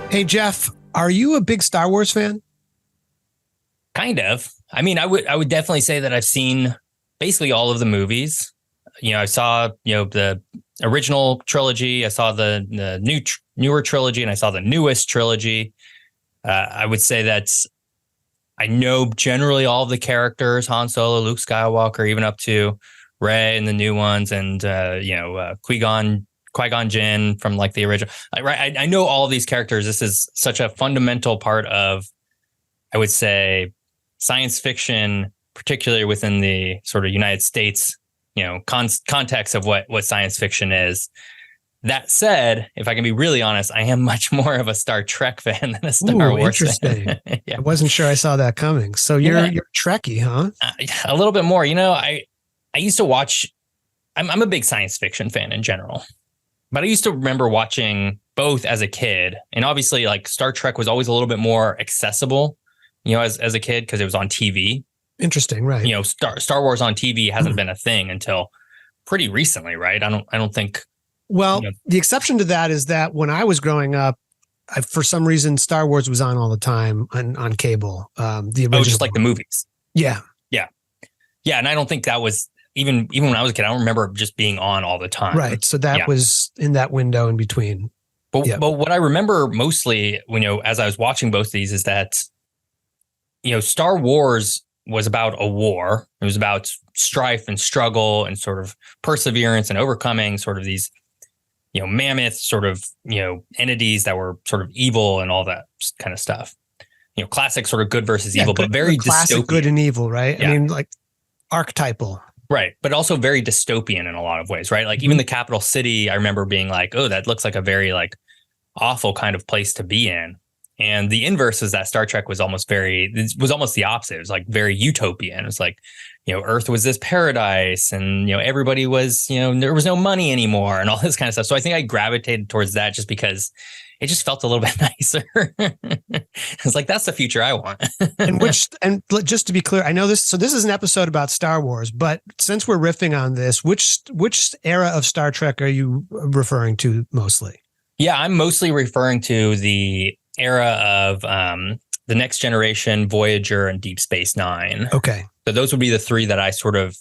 Hey, Geoff, are you a big Star Wars fan? Kind of. I mean, I would definitely say that I've seen basically all of the movies. I saw, the original trilogy, I saw the newer trilogy, and I saw the newest trilogy. I would say that's I know generally all of the characters, Han Solo, Luke Skywalker, even up to Rey and the new ones, and Qui-Gon Jinn from like the original. I know all of these characters. This is such a fundamental part of, I would say, science fiction, particularly within the sort of United States, context of what science fiction is. That said, if I can be really honest, I am much more of a Star Trek fan than a Star Wars interesting. fan. Yeah. I wasn't sure I saw that coming. So you're Trekkie, huh? A little bit more. I used to watch. I'm a big science fiction fan in general, but I used to remember watching both as a kid, and obviously, like Star Trek was always a little bit more accessible, as a kid because it was on TV. Interesting, right? Star Wars on TV hasn't been a thing until pretty recently, right? I don't think. Well, the exception to that is that when I was growing up, for some reason, Star Wars was on all the time on cable. The original, just like the movies. Yeah, and I don't think that was even when I was a kid. I don't remember just being on all the time. Right. So that was in that window in between. But what I remember mostly, as I was watching both of these, is that Star Wars was about a war. It was about strife and struggle and sort of perseverance and overcoming sort of these mammoth sort of, entities that were sort of evil and all that kind of stuff. Classic sort of good versus evil, but very classic dystopian. Good and evil, right? Yeah. I mean, like archetypal. Right. But also very dystopian in a lot of ways, right? Like even the capital city, I remember being like, oh, that looks like a very like awful kind of place to be in. And the inverse is that Star Trek was almost the opposite. It was like very utopian. It was like, Earth was this paradise and, everybody was, there was no money anymore and all this kind of stuff. So I think I gravitated towards that just because it just felt a little bit nicer. It's like, that's the future I want. and just to be clear, I know this. So this is an episode about Star Wars, but since we're riffing on this, which era of Star Trek are you referring to mostly? Yeah, I'm mostly referring to the era of the Next Generation, Voyager, and Deep Space Nine. Okay. So those would be the three that I sort of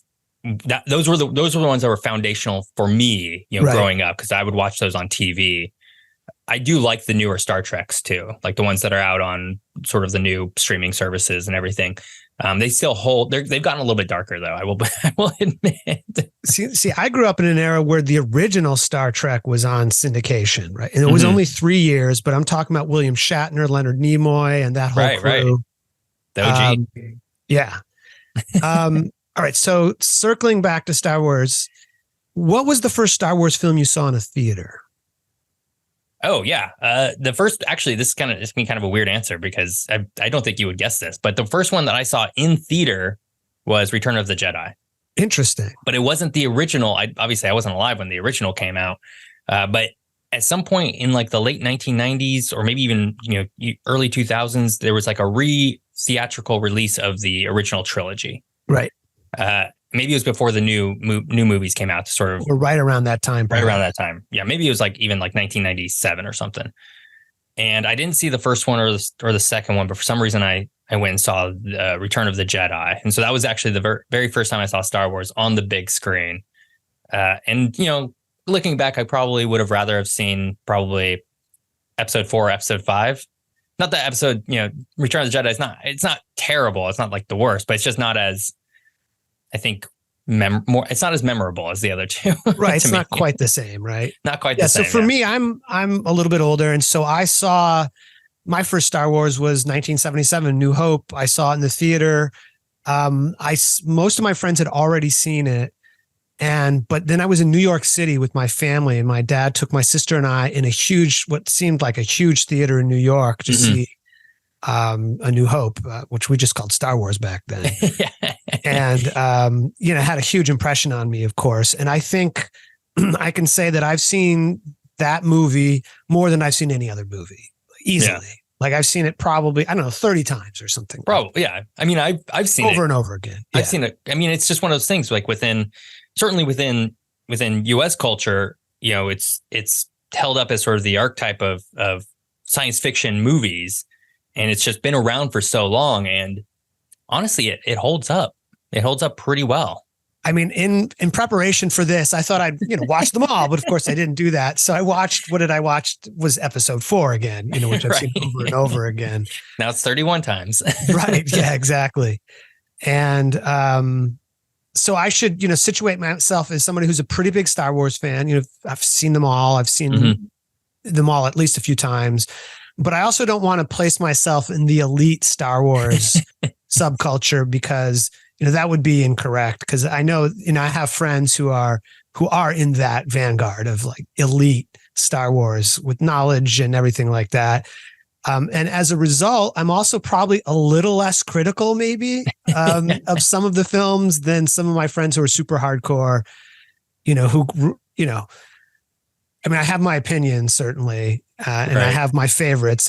those were the ones that were foundational for me, Right. growing up, because I would watch those on TV. I do like the newer Star Treks too, like the ones that are out on sort of the new streaming services and everything. They still hold. They've gotten a little bit darker, though. I will admit. See, I grew up in an era where the original Star Trek was on syndication, right? And it was only 3 years, but I'm talking about William Shatner, Leonard Nimoy, and that whole crew. Right. The OG. Yeah. All right. So circling back to Star Wars, what was the first Star Wars film you saw in a theater? Oh yeah. The first, actually, it's kind of a weird answer because I don't think you would guess this, but the first one that I saw in theater was Return of the Jedi. Interesting. But it wasn't the original. Obviously I wasn't alive when the original came out. But at some point in like the late 1990s or maybe even, early 2000s, there was like a theatrical release of the original trilogy. Right. Maybe it was before the new movies came out to sort of. Or right around that time. Right around that time. Yeah. Maybe it was like even like 1997 or something. And I didn't see the first one or the second one, but for some reason I went and saw Return of the Jedi. And so that was actually the very first time I saw Star Wars on the big screen. And, looking back, I probably would have rather have seen probably episode 4 or episode 5. Not that episode, Return of the Jedi it's not terrible. It's not like the worst, but it's just not as, I think, it's not as memorable as the other two. Right. It's not quite the same, right? Not quite the same. So for me, I'm a little bit older. And so I saw my first Star Wars was 1977, New Hope. I saw it in the theater. Most of my friends had already seen it. But then I was in New York City with my family, and my dad took my sister and I in what seemed like a huge theater in New York to see A New Hope, which we just called Star Wars back then. And, had a huge impression on me, of course. And I think I can say that I've seen that movie more than I've seen any other movie easily. Yeah. Like I've seen it probably, 30 times or something. Probably. Yeah. I mean, I've seen it over and over again. Yeah. I've seen it. I mean, it's just one of those things like certainly within US culture, it's held up as sort of the archetype of science fiction movies, and it's just been around for so long. And honestly, it holds up. It holds up pretty well. I mean, in preparation for this, I thought I'd, watch them all, but of course I didn't do that. So I watched, what did I watch? Was episode 4 again, which I've seen over and over again. Now it's 31 times. Right. Yeah, exactly. And so I should, situate myself as somebody who's a pretty big Star Wars fan. I've seen them all. I've seen them all at least a few times, but I also don't want to place myself in the elite Star Wars subculture, because that would be incorrect, because I know, I have friends who are in that vanguard of like elite Star Wars with knowledge and everything like that. And as a result, I'm also probably a little less critical maybe of some of the films than some of my friends who are super hardcore, I mean, I have my opinions certainly, and I have my favorites,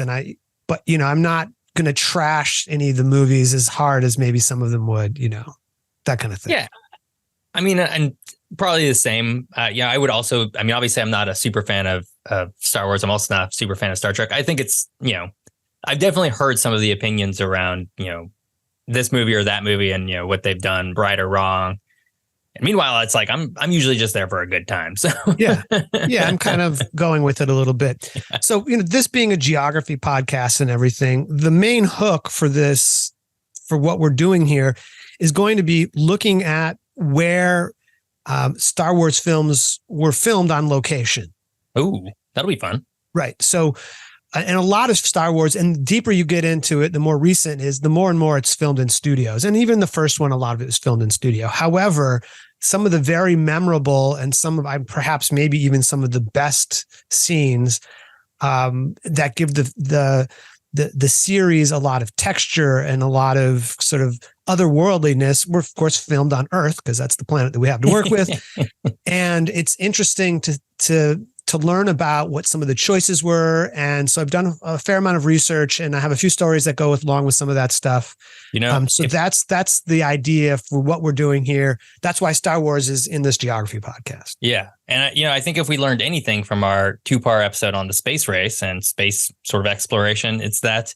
but I'm not going to trash any of the movies as hard as maybe some of them would, that kind of thing. Yeah. I mean, and probably the same. I would also, obviously I'm not a super fan of Star Wars. I'm also not a super fan of Star Trek. I think it's, I've definitely heard some of the opinions around, this movie or that movie and, what they've done right or wrong. And meanwhile, it's like, I'm usually just there for a good time. So yeah, I'm kind of going with it a little bit. So, this being a geography podcast and everything, the main hook for what we're doing here is going to be looking at where Star Wars films were filmed on location. Oh, that'll be fun. Right. So, and a lot of Star Wars, and the deeper you get into it, the more recent is, the more and more it's filmed in studios. And even the first one, a lot of it was filmed in studio. However, some of the very memorable and perhaps maybe even some of the best scenes that give the series a lot of texture and a lot of sort of otherworldliness were, of course, filmed on Earth, because that's the planet that we have to work with. And it's interesting to learn about what some of the choices were. And so I've done a fair amount of research, and I have a few stories that go along with some of that stuff. So that's the idea for what we're doing here. That's why Star Wars is in this geography podcast. Yeah. And, I think if we learned anything from our 2-part episode on the space race and space sort of exploration, it's that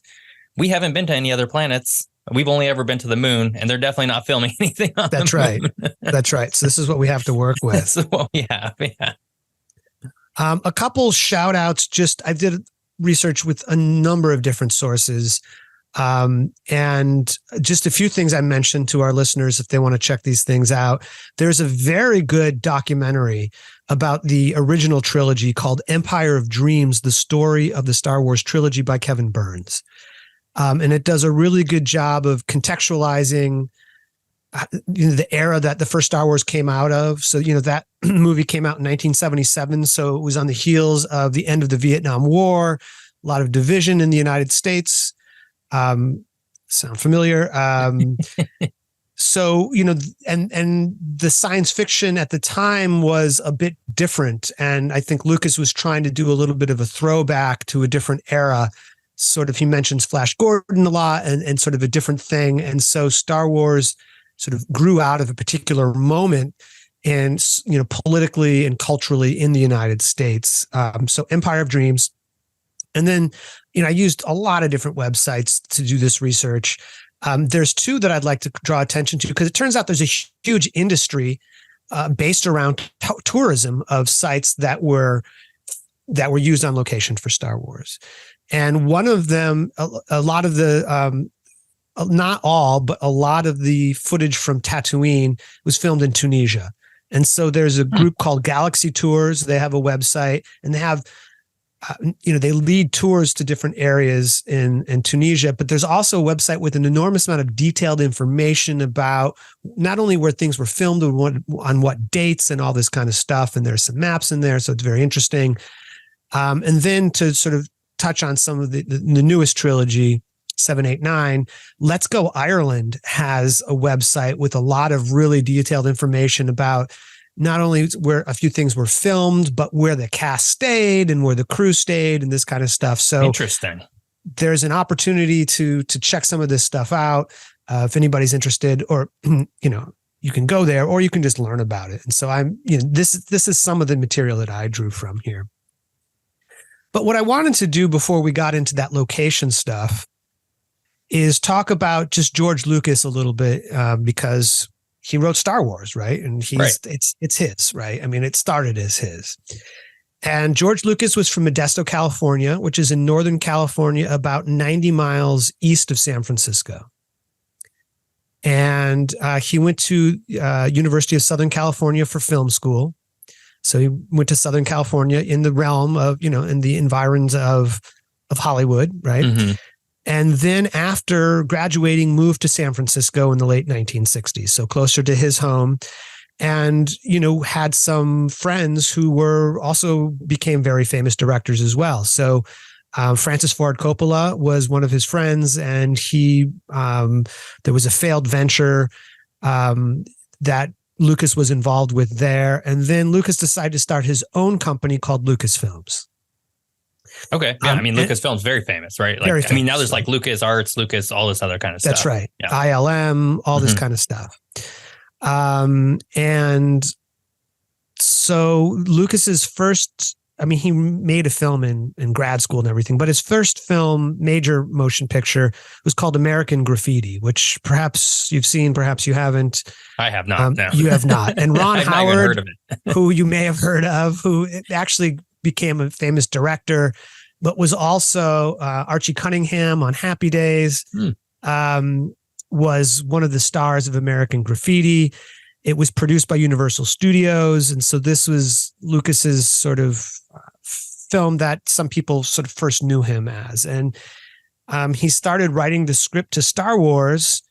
we haven't been to any other planets. We've only ever been to the moon, and they're definitely not filming anything on the moon. That's right. That's right. So this is what we have to work with. This is what we have. Yeah. A couple shout outs. I did research with a number of different sources. And just a few things I mentioned to our listeners, if they want to check these things out. There's a very good documentary about the original trilogy called Empire of Dreams, the story of the Star Wars trilogy by Kevin Burns. And it does a really good job of contextualizing the era that the first Star Wars came out of. So, that movie came out in 1977. So it was on the heels of the end of the Vietnam War, a lot of division in the United States. Sound familiar? So, and the science fiction at the time was a bit different. And I think Lucas was trying to do a little bit of a throwback to a different era. Sort of, he mentions Flash Gordon a lot and sort of a different thing. And so Star Wars sort of grew out of a particular moment and, politically and culturally in the United States. So Empire of Dreams. And then, I used a lot of different websites to do this research. There's 2 that I'd like to draw attention to, because it turns out there's a huge industry based around tourism of sites that were used on location for Star Wars. And one of them, a lot of the, not all, but a lot of the footage from Tatooine was filmed in Tunisia. And so there's a group called Galaxy Tours. They have a website, and they have, they lead tours to different areas in Tunisia, but there's also a website with an enormous amount of detailed information about not only where things were filmed and on what dates and all this kind of stuff. And there's some maps in there. So it's very interesting. And then to sort of touch on some of the newest trilogy, 7, 8, 9, Let's Go Ireland has a website with a lot of really detailed information about not only where a few things were filmed, but where the cast stayed and where the crew stayed and this kind of stuff. So interesting. There's an opportunity to check some of this stuff out. If anybody's interested, or, you can go there, or you can just learn about it. And so this is some of the material that I drew from here. But what I wanted to do before we got into that location stuff is talk about just George Lucas a little bit, because he wrote Star Wars, right? And it's his, right? I mean, it started as his. And George Lucas was from Modesto, California, which is in Northern California, about 90 miles east of San Francisco. And he went to University of Southern California for film school. So he went to Southern California in the realm of, in the environs of Hollywood, right? Mm-hmm. And then after graduating, moved to San Francisco in the late 1960s, so closer to his home. And, had some friends who became very famous directors as well. So Francis Ford Coppola was one of his friends, and there was a failed venture that Lucas was involved with there. And then Lucas decided to start his own company called Lucasfilms. Okay. Yeah. Lucasfilm's very famous, right? Like, very famous. Now there's like Lucas Arts, Lucas, all this other kind of stuff. That's right. Yeah. ILM, all this kind of stuff. And so Lucas's first, he made a film in grad school and everything, but his first film, major motion picture, was called American Graffiti, which perhaps you've seen, perhaps you haven't. I have not. No. You have not. And Ron I've Howard, not even heard of it. who you may have heard of, who actually became a famous director, but was also Archie Cunningham on Happy Days, was one of the stars of American Graffiti. It was produced by Universal Studios. And so this was Lucas's sort of film that some people sort of first knew him as. And he started writing the script to Star Wars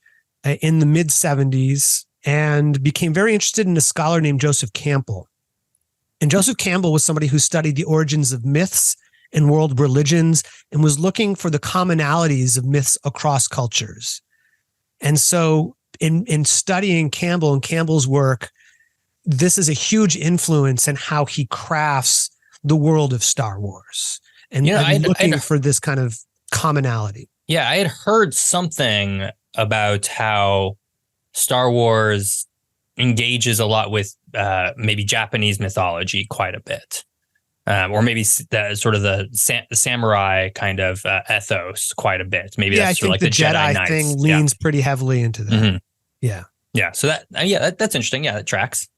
in the mid-70s and became very interested in a scholar named Joseph Campbell. And Joseph Campbell was somebody who studied the origins of myths and world religions and was looking for the commonalities of myths across cultures. And so in studying Campbell and Campbell's work, this is a huge influence in how he crafts the world of Star Wars and looking for this kind of commonality. Yeah, I had heard something about how Star Wars engages a lot with maybe Japanese mythology quite a bit. Or maybe the sort of the samurai kind of ethos quite a bit. Maybe that's sort of like the Jedi thing leans pretty heavily into that. Mm-hmm. Yeah. Yeah. So that's interesting. Yeah, that tracks.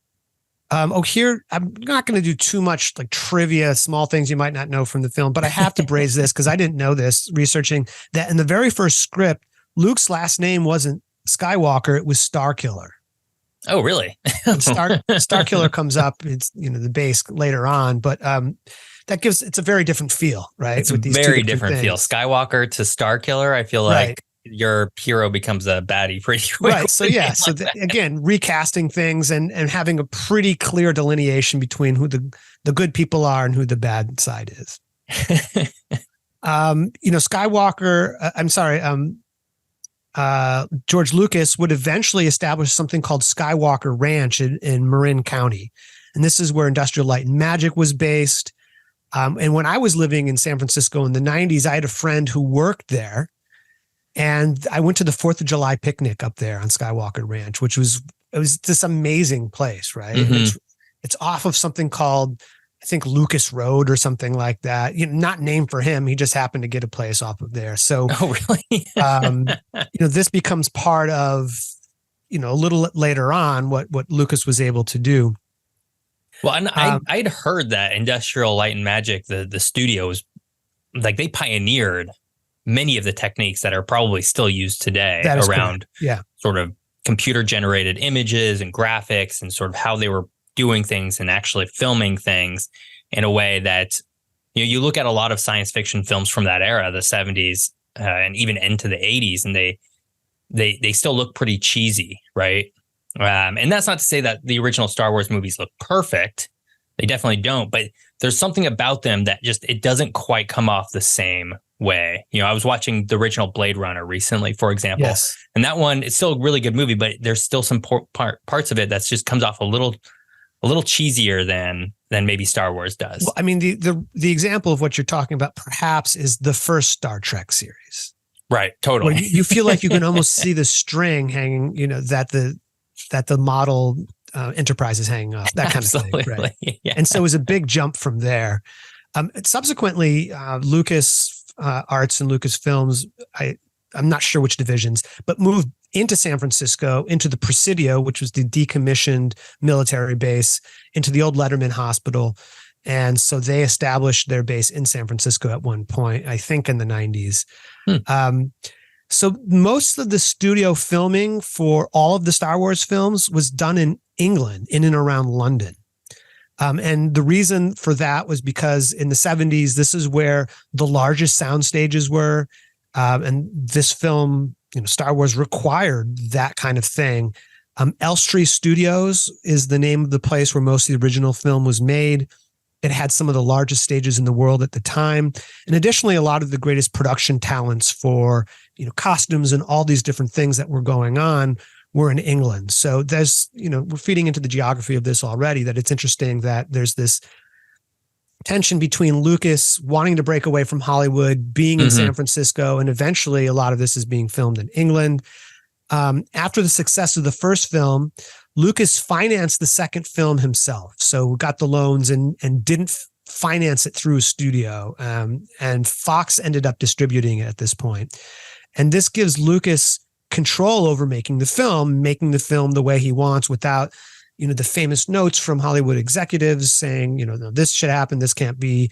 Here, I'm not going to do too much like trivia, small things you might not know from the film, but I have to braise this because I didn't know this, researching that in the very first script, Luke's last name wasn't Skywalker, it was Starkiller. Oh, really? Starkiller comes up, it's, the base later on, but it's a very different feel, right? It's a very different feel. Skywalker to Starkiller, I feel like your hero becomes a baddie pretty quick. Right. So again, recasting things and having a pretty clear delineation between who the good people are and who the bad side is. Skywalker, George Lucas would eventually establish something called Skywalker Ranch in Marin County. And this is where Industrial Light and Magic was based. And when I was living in San Francisco in the 90s, I had a friend who worked there. And I went to the 4th of July picnic up there on Skywalker Ranch, it was this amazing place, right? Mm-hmm. And it's off of something called, I think, Lucas Road or something like that. Not named for him. He just happened to get a place off of there. So, really? This becomes part of, a little later on what Lucas was able to do. Well, and I'd heard that Industrial Light and Magic, the studios, like they pioneered many of the techniques that are probably still used today around sort of computer generated images and graphics and sort of how they were doing things and actually filming things in a way that, you look at a lot of science fiction films from that era, the 70s and even into the 80s, and they still look pretty cheesy, right? And that's not to say that the original Star Wars movies look perfect. They definitely don't, but there's something about them that it doesn't quite come off the same way. I was watching the original Blade Runner recently, for example, and that one, it's still a really good movie, but there's still some parts of it that just comes off a little cheesier than maybe Star Wars does. Well, the example of what you're talking about perhaps is the first Star Trek series. Right. Totally. Where you feel like you can almost see the string hanging, that the model Enterprise is hanging off, that kind of thing. Right? Yeah. And so it was a big jump from there. Subsequently, Lucas Arts and Lucasfilms, I'm not sure which divisions, but moved into San Francisco, into the Presidio, which was the decommissioned military base, into the old Letterman Hospital. And so they established their base in San Francisco at one point, I think in the 90s. So most of the studio filming for all of the Star Wars films was done in England, in and around London. And the reason for that was because in the 70s, this is where the largest sound stages were. And this film, Star Wars required that kind of thing. Elstree Studios is the name of the place where most of the original film was made. It had some of the largest stages in the world at the time. And additionally, a lot of the greatest production talents for, costumes and all these different things that were going on were in England. So there's, we're feeding into the geography of this already, that it's interesting that there's this tension between Lucas wanting to break away from Hollywood, being in San Francisco, and eventually a lot of this is being filmed in England. After the success of the first film, Lucas financed the second film himself. So got the loans and didn't finance it through a studio. And Fox ended up distributing it at this point. And this gives Lucas control over making the film the way he wants without, the famous notes from Hollywood executives saying, no, this should happen, this can't be.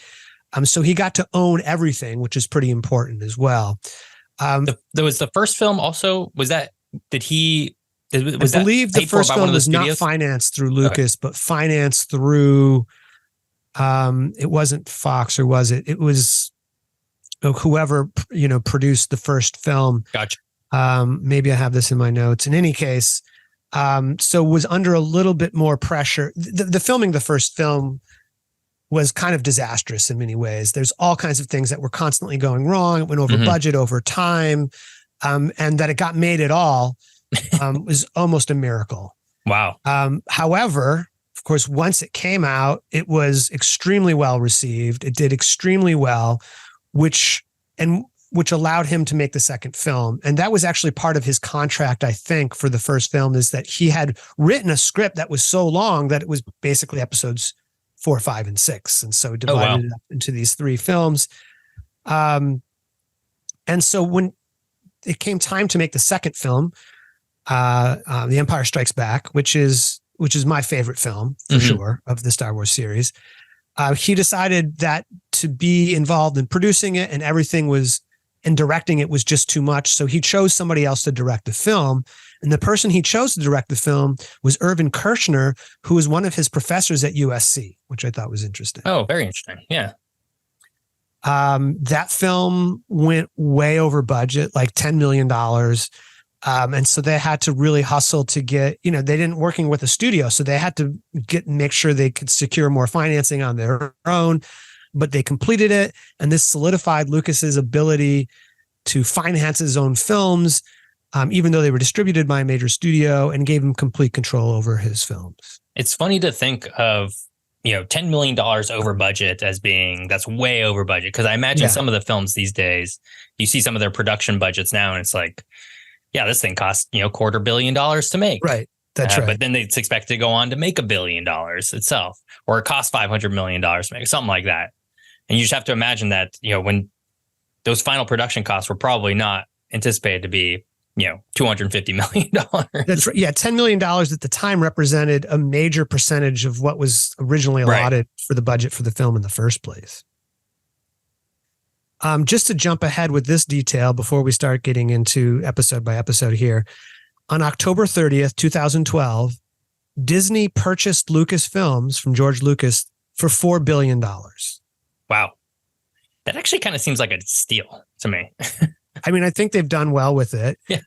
So he got to own everything, which is pretty important as well. There was the first film also, I believe the first film was not financed through Lucas, but financed through, it wasn't Fox, or was it? It was whoever, produced the first film. Gotcha. Maybe I have this in my notes. In any case, so was under a little bit more pressure. The filming the first film was kind of disastrous in many ways. There's all kinds of things that were constantly going wrong. It went over budget, over time, and that it got made at all was almost a miracle. Wow. However, of course, once it came out, it was extremely well received. It did extremely well, which allowed him to make the second film. And that was actually part of his contract, I think, for the first film, is that he had written a script that was so long that it was basically episodes 4, 5, and 6. And so divided it up into these 3 films. And so when it came time to make the second film, The Empire Strikes Back, which is my favorite film for sure of the Star Wars series, he decided that to be involved in producing it and directing it was just too much. So he chose somebody else to direct the film. And the person he chose to direct the film was Irvin Kershner, who was one of his professors at USC, which I thought was interesting. Oh, very interesting. Yeah. That film went way over budget, like $10 million. And so they had to really hustle to get, they didn't working with a studio. So they had to make sure they could secure more financing on their own, but they completed it. And this solidified Lucas's ability to finance his own films, even though they were distributed by a major studio, and gave him complete control over his films. It's funny to think of, $10 million over budget as being, that's way over budget. Because I imagine some of the films these days, you see some of their production budgets now, and it's like, yeah, this thing costs, $250 million to make. Right. That's right. But then it's expected to go on to make $1 billion itself, or it costs $500 million to make, something like that. And you just have to imagine that, when those final production costs were probably not anticipated to be, $250 million. That's right. Yeah. $10 million at the time represented a major percentage of what was originally allotted for the budget for the film in the first place. Just to jump ahead with this detail before we start getting into episode by episode here, on October 30th, 2012, Disney purchased Lucasfilms from George Lucas for $4 billion. Wow. That actually kind of seems like a steal to me. I mean, I think they've done well with it. Yeah.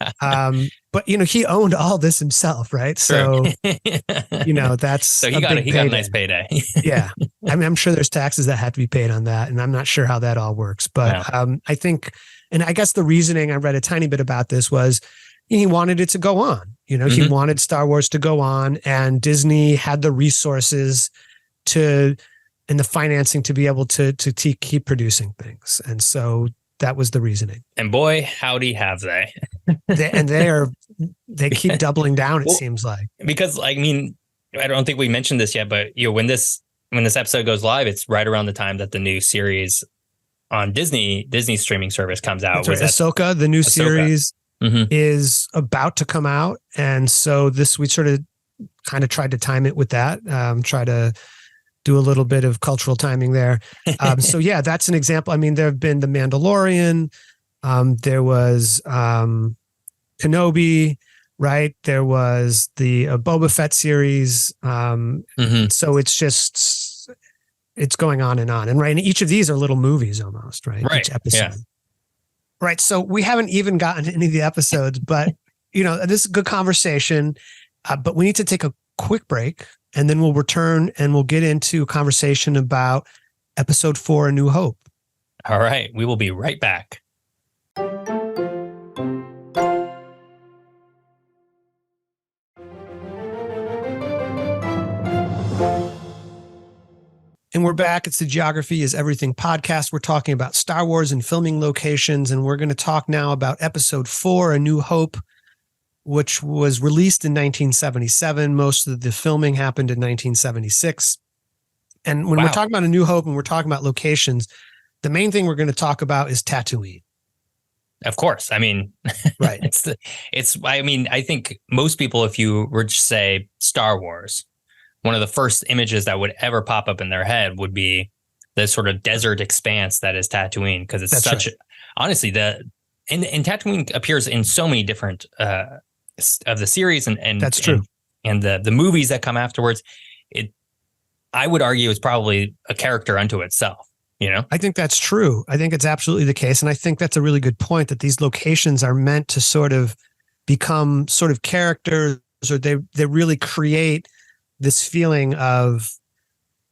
But he owned all this himself, right? So, that's so he got a nice payday. Yeah. I mean, I'm sure there's taxes that have to be paid on that, and I'm not sure how that all works. But I think, and I guess the reasoning, I read a tiny bit about this, was he wanted it to go on. He wanted Star Wars to go on, and Disney had the resources and the financing to be able to keep producing things. And so that was the reasoning. And boy, howdy have they. They keep doubling down, it seems like. Because, I mean, I don't think we mentioned this yet, but when this when this episode goes live, it's right around the time that the new series on Disney streaming service comes out. That's right. Ahsoka, the new series, is about to come out. And so we sort of kind of tried to time it with that, try to do a little bit of cultural timing there. So yeah, that's an example. I mean, there have been The Mandalorian. There was Kenobi, right? There was the Boba Fett series. So it's going on. And right. And each of these are little movies almost, right? Each episode. Yeah. Right. So we haven't even gotten to any of the episodes, but this is a good conversation, but we need to take a quick break and then we'll return and we'll get into a conversation about episode 4, A New Hope. All right. We will be right back. And we're back. It's the Geography is Everything podcast. We're talking about Star Wars and filming locations. And we're going to talk now about episode 4, A New Hope, which was released in 1977. Most of the filming happened in 1976. And when we're talking about A New Hope and we're talking about locations, the main thing we're going to talk about is Tatooine. Of course. I mean, right. I think most people, if you were to say Star Wars, one of the first images that would ever pop up in their head would be the sort of desert expanse that is Tatooine, because it's honestly, and Tatooine appears in so many different of the series and that's true. And the movies that come afterwards. I would argue it's probably a character unto itself. I think that's true. I think it's absolutely the case. And I think that's a really good point, that these locations are meant to sort of become sort of characters, or they really create this feeling of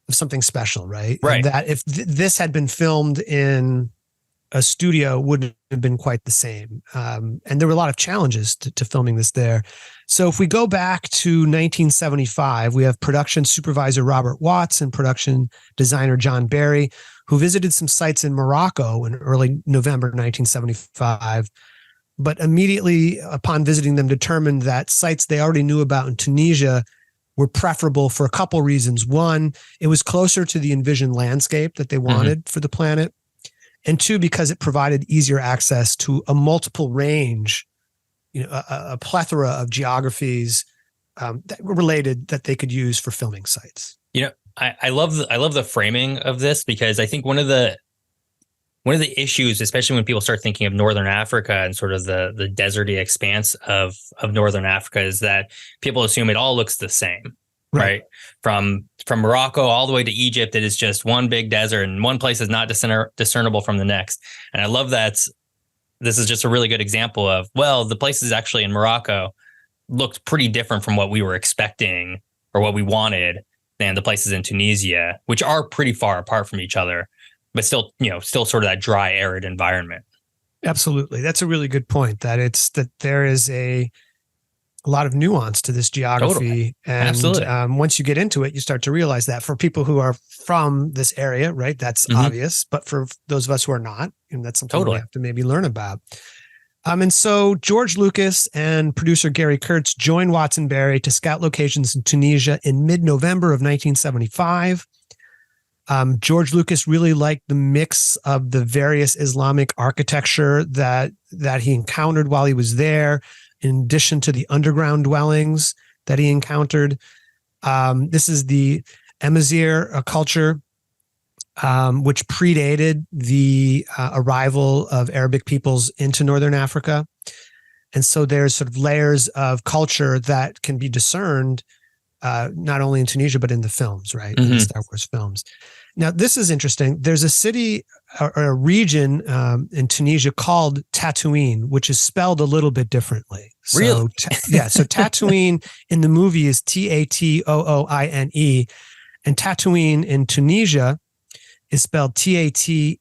something special, right? Right. And that if this had been filmed in a studio, wouldn't have been quite the same. And there were a lot of challenges to filming this there. So if we go back to 1975, we have production supervisor Robert Watts and production designer John Barry, who visited some sites in Morocco in early November 1975, but immediately upon visiting them determined that sites they already knew about in Tunisia were preferable for a couple reasons. One, it was closer to the envisioned landscape that they wanted for the planet. And two, because it provided easier access to a multiple range, a plethora of geographies that were related that they could use for filming sites. I love the framing of this, because I think one of the issues, especially when people start thinking of Northern Africa and sort of the deserty expanse of Northern Africa, is that people assume it all looks the same, right? From Morocco all the way to Egypt, it is just one big desert, and one place is not discernible from the next. And I love that this is just a really good example of, the places actually in Morocco looked pretty different from what we were expecting or what we wanted than the places in Tunisia, which are pretty far apart from each other, but still sort of that dry, arid environment. Absolutely. That's a really good point, that there is a lot of nuance to this geography. Totally. And Absolutely. Once you get into it, you start to realize that for people who are from this area, right, that's obvious. But for those of us who are not, and that's something we have to maybe learn about. And so George Lucas and producer Gary Kurtz joined Watts and Barry to scout locations in Tunisia in mid-November of 1975. George Lucas really liked the mix of the various Islamic architecture that he encountered while he was there, in addition to the underground dwellings that he encountered. This is the Amazigh culture, which predated the arrival of Arabic peoples into Northern Africa. And so there's sort of layers of culture that can be discerned not only in Tunisia, but in the films, right? In the Star Wars films. Now, this is interesting. There's a city or a region in Tunisia called Tatooine, which is spelled a little bit differently. So, really? So Tatooine in the movie is Tatooine, and Tatooine in Tunisia is spelled Tatauine.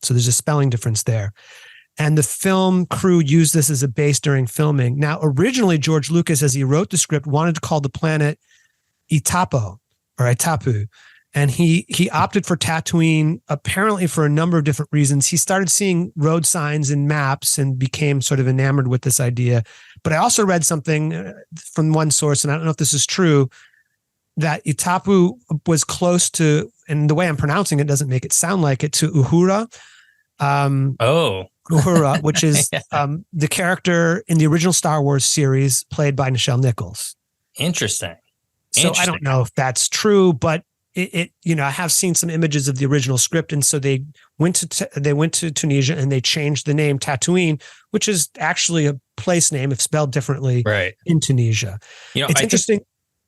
So there's a spelling difference there. And the film crew used this as a base during filming. Now, originally, George Lucas, as he wrote the script, wanted to call the planet Itapo or Itapu. And he opted for Tatooine, apparently for a number of different reasons. He started seeing road signs and maps and became sort of enamored with this idea. But I also read something from one source, and I don't know if this is true, that Itapu was close to, and the way I'm pronouncing it doesn't make it sound like it, to Uhura. Uhura, which is the character in the original Star Wars series played by Nichelle Nichols. Interesting. So I don't know if that's true, but it I have seen some images of the original script, and so they went to Tunisia and they changed the name Tatooine, which is actually a place name if spelled differently, right, in Tunisia. It's interesting.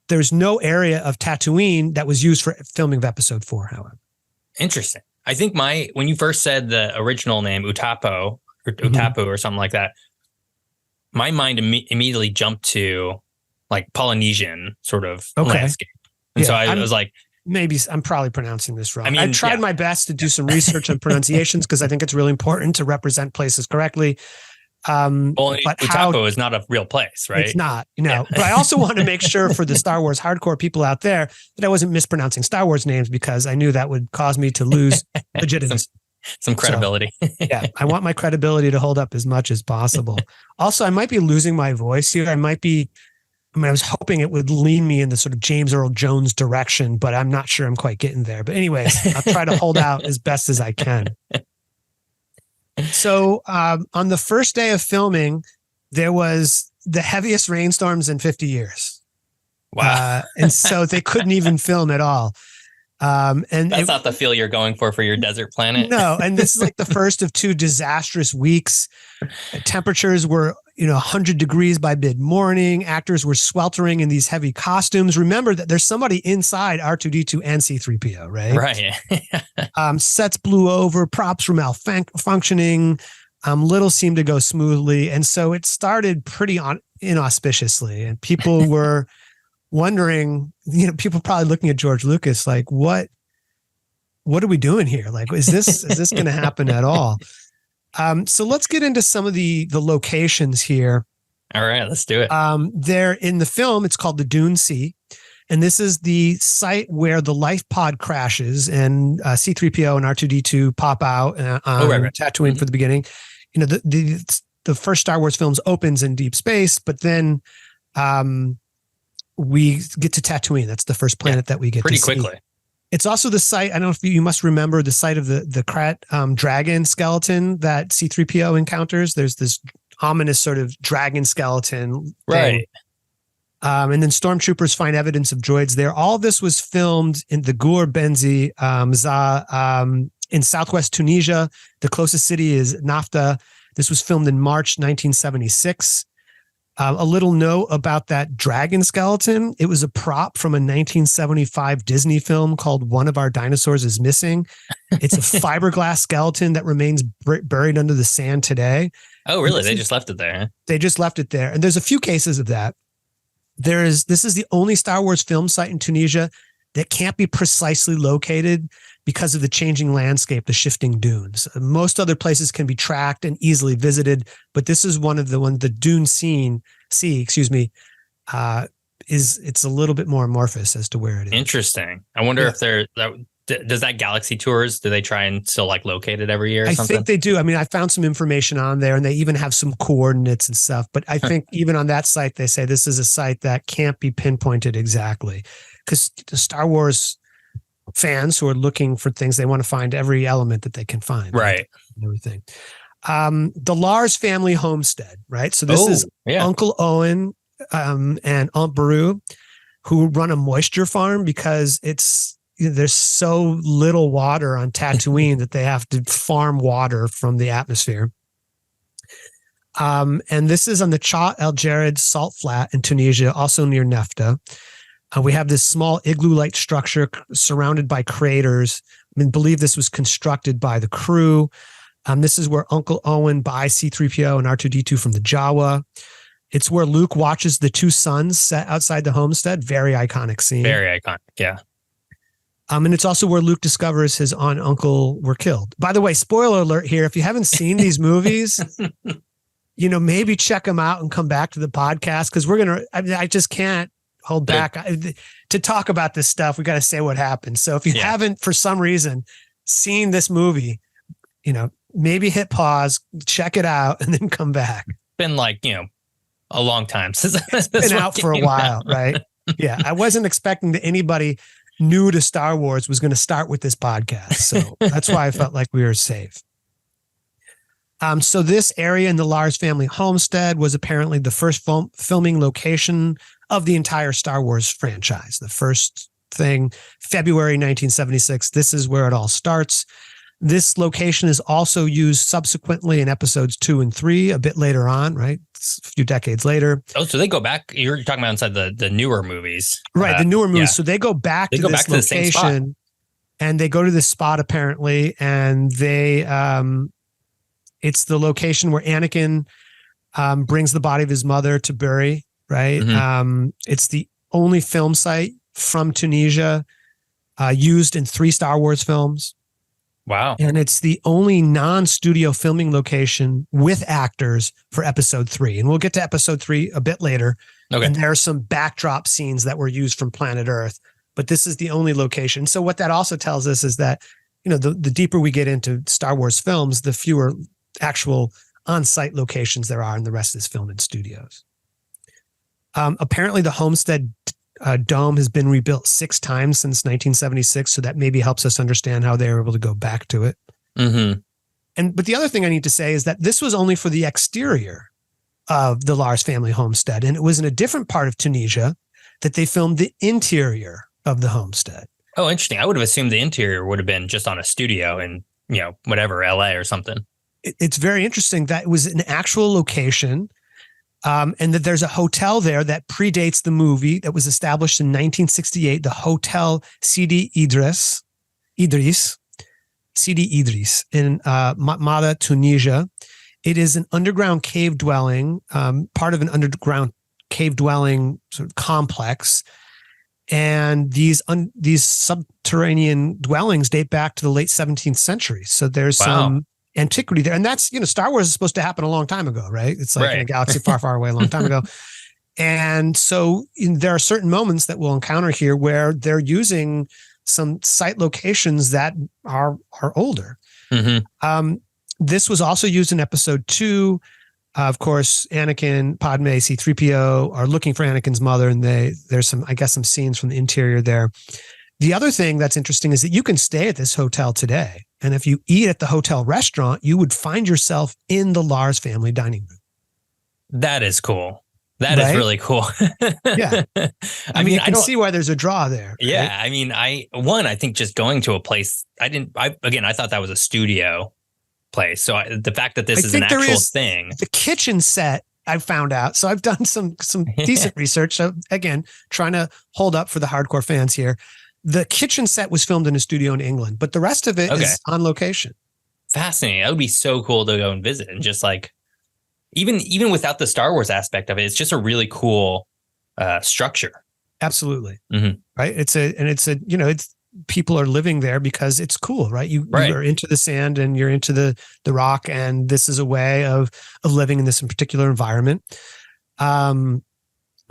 There's no area of Tatooine that was used for filming of Episode 4, however. Interesting. I think when you first said the original name Utapu or something like that, my mind immediately jumped to like Polynesian sort of landscape, and so I was like, maybe I'm probably pronouncing this wrong. I tried my best to do some research on pronunciations because I think it's really important to represent places correctly. But Utapu is not a real place, right? It's not, but I also want to make sure for the Star Wars hardcore people out there that I wasn't mispronouncing Star Wars names, because I knew that would cause me to lose legitimacy. Some credibility. So, I want my credibility to hold up as much as possible. Also, I might be losing my voice here. I was hoping it would lean me in the sort of James Earl Jones direction, but I'm not sure I'm quite getting there. But anyways, I'll try to hold out as best as I can. So on the first day of filming, there was the heaviest rainstorms in 50 years. Wow. And so they couldn't even film at all. And that's not the feel you're going for your desert planet. No. And this is like the first of 2 disastrous weeks. Temperatures were 100 degrees by mid-morning. Actors were sweltering in these heavy costumes. Remember that there's somebody inside R2-D2 and C-3PO, right? Right. Sets blew over, props were malfunctioning. Little seemed to go smoothly. And so it started pretty inauspiciously. And people were wondering, people probably looking at George Lucas like, what are we doing here? Like, is this going to happen at all? So let's get into some of the locations here. All right, let's do it. There in the film, it's called the Dune Sea. And this is the site where the life pod crashes and C-3PO and R2-D2 pop out on Tatooine for the beginning. The first Star Wars films opens in deep space, but then we get to Tatooine. That's the first planet that we get pretty to see. quickly. It's also the site, I don't know if you must remember the site of the Krat dragon skeleton that C-3PO encounters. There's this ominous sort of dragon skeleton. Right. And then stormtroopers find evidence of droids there. All of this was filmed in the Gur Benzi in southwest Tunisia. The closest city is Nafta. This was filmed in March 1976. A little note about that dragon skeleton. It was a prop from a 1975 Disney film called One of Our Dinosaurs is Missing. It's a fiberglass skeleton that remains buried under the sand today. Oh, really? They just left it there, huh? They just left it there. And there's a few cases of that. This is the only Star Wars film site in Tunisia that can't be precisely located because of the changing landscape, the shifting dunes. Most other places can be tracked and easily visited, but this is one of the Dune Sea, it's a little bit more amorphous as to where it is. Interesting. I wonder if does that Galaxy Tours, do they try and still like locate it every year or something? I think they do. I mean, I found some information on there and they even have some coordinates and stuff, but I think even on that site, they say this is a site that can't be pinpointed exactly because the Star Wars fans who are looking for things, they want to find every element that they can find. Right. Everything. The Lars family homestead, right? So this is Uncle Owen and Aunt Beru who run a moisture farm because there's so little water on Tatooine that they have to farm water from the atmosphere. And this is on the Cha El Jared salt flat in Tunisia, also near Nefta. We have this small igloo-like structure surrounded by craters. I believe this was constructed by the crew. This is where Uncle Owen buys C-3PO and R2-D2 from the Jawa. It's where Luke watches the 2 suns set outside the homestead. Very iconic scene. Very iconic, yeah. And it's also where Luke discovers his aunt and uncle were killed. By the way, spoiler alert here. If you haven't seen these movies, maybe check them out and come back to the podcast because I just can't hold back to talk about this stuff. We got to say what happened. So if you haven't, for some reason, seen this movie, maybe hit pause, check it out, and then come back. Been a long time since it's been out for a while, right? Yeah, I wasn't expecting that anybody new to Star Wars was going to start with this podcast. So that's why I felt like we were safe. So this area in the Lars family homestead was apparently the first filming location of the entire Star Wars franchise. The first thing, February 1976. This is where it all starts. This location is also used subsequently in episodes 2 and 3, a bit later on, right? It's a few decades later. Oh, so they go back. You're talking about inside the newer movies. Right, the newer movies. Yeah. So they go back to this location and they go to this spot apparently, and they it's the location where Anakin brings the body of his mother to bury, right? Mm-hmm. It's the only film site from Tunisia used in 3 Star Wars films. Wow. And it's the only non-studio filming location with actors for episode 3. And we'll get to episode 3 a bit later. Okay. And there are some backdrop scenes that were used from Planet Earth, but this is the only location. So what that also tells us is that, you know, the deeper we get into Star Wars films, the fewer actual on-site locations there are, and the rest is filmed in studios. Apparently the homestead dome has been rebuilt 6 times since 1976, so that maybe helps us understand how they were able to go back to it. Mm-hmm. But the other thing I need to say is that this was only for the exterior of the Lars family homestead, and it was in a different part of Tunisia that they filmed the interior of the homestead. Oh, interesting. I would have assumed the interior would have been just on a studio in, you know, whatever, LA or something. It's very interesting that it was an actual location. And that there's a hotel there that predates the movie that was established in 1968, the Hotel Sidi Idris in Mada, Tunisia. It is an underground cave dwelling, part of an underground cave dwelling sort of complex. And these subterranean dwellings date back to the late 17th century. So there's some antiquity there. And that's, you know, Star Wars is supposed to happen a long time ago, right? It's like in a galaxy far, far away a long time ago. And so there are certain moments that we'll encounter here where they're using some site locations that are older. Mm-hmm. This was also used in episode 2. Of course, Anakin, Padme, C-3PO are looking for Anakin's mother, and there's some scenes from the interior there. The other thing that's interesting is that you can stay at this hotel today. And if you eat at the hotel restaurant, you would find yourself in the Lars family dining room. That is cool. That is really cool. Yeah. I mean, you can see why there's a draw there. Yeah. Right? I mean, I think just going to a place, I thought that was a studio place. So the fact that this is an actual thing. The kitchen set, I found out. So I've done some decent research. So again, trying to hold up for the hardcore fans here. The kitchen set was filmed in a studio in England, but the rest of it is on location. Fascinating. That would be so cool to go and visit, and just like, even without the Star Wars aspect of it, it's just a really cool structure. Absolutely. Mm-hmm. Right. It's people are living there because it's cool, right? You are into the sand and you're into the rock, and this is a way of living in this particular environment.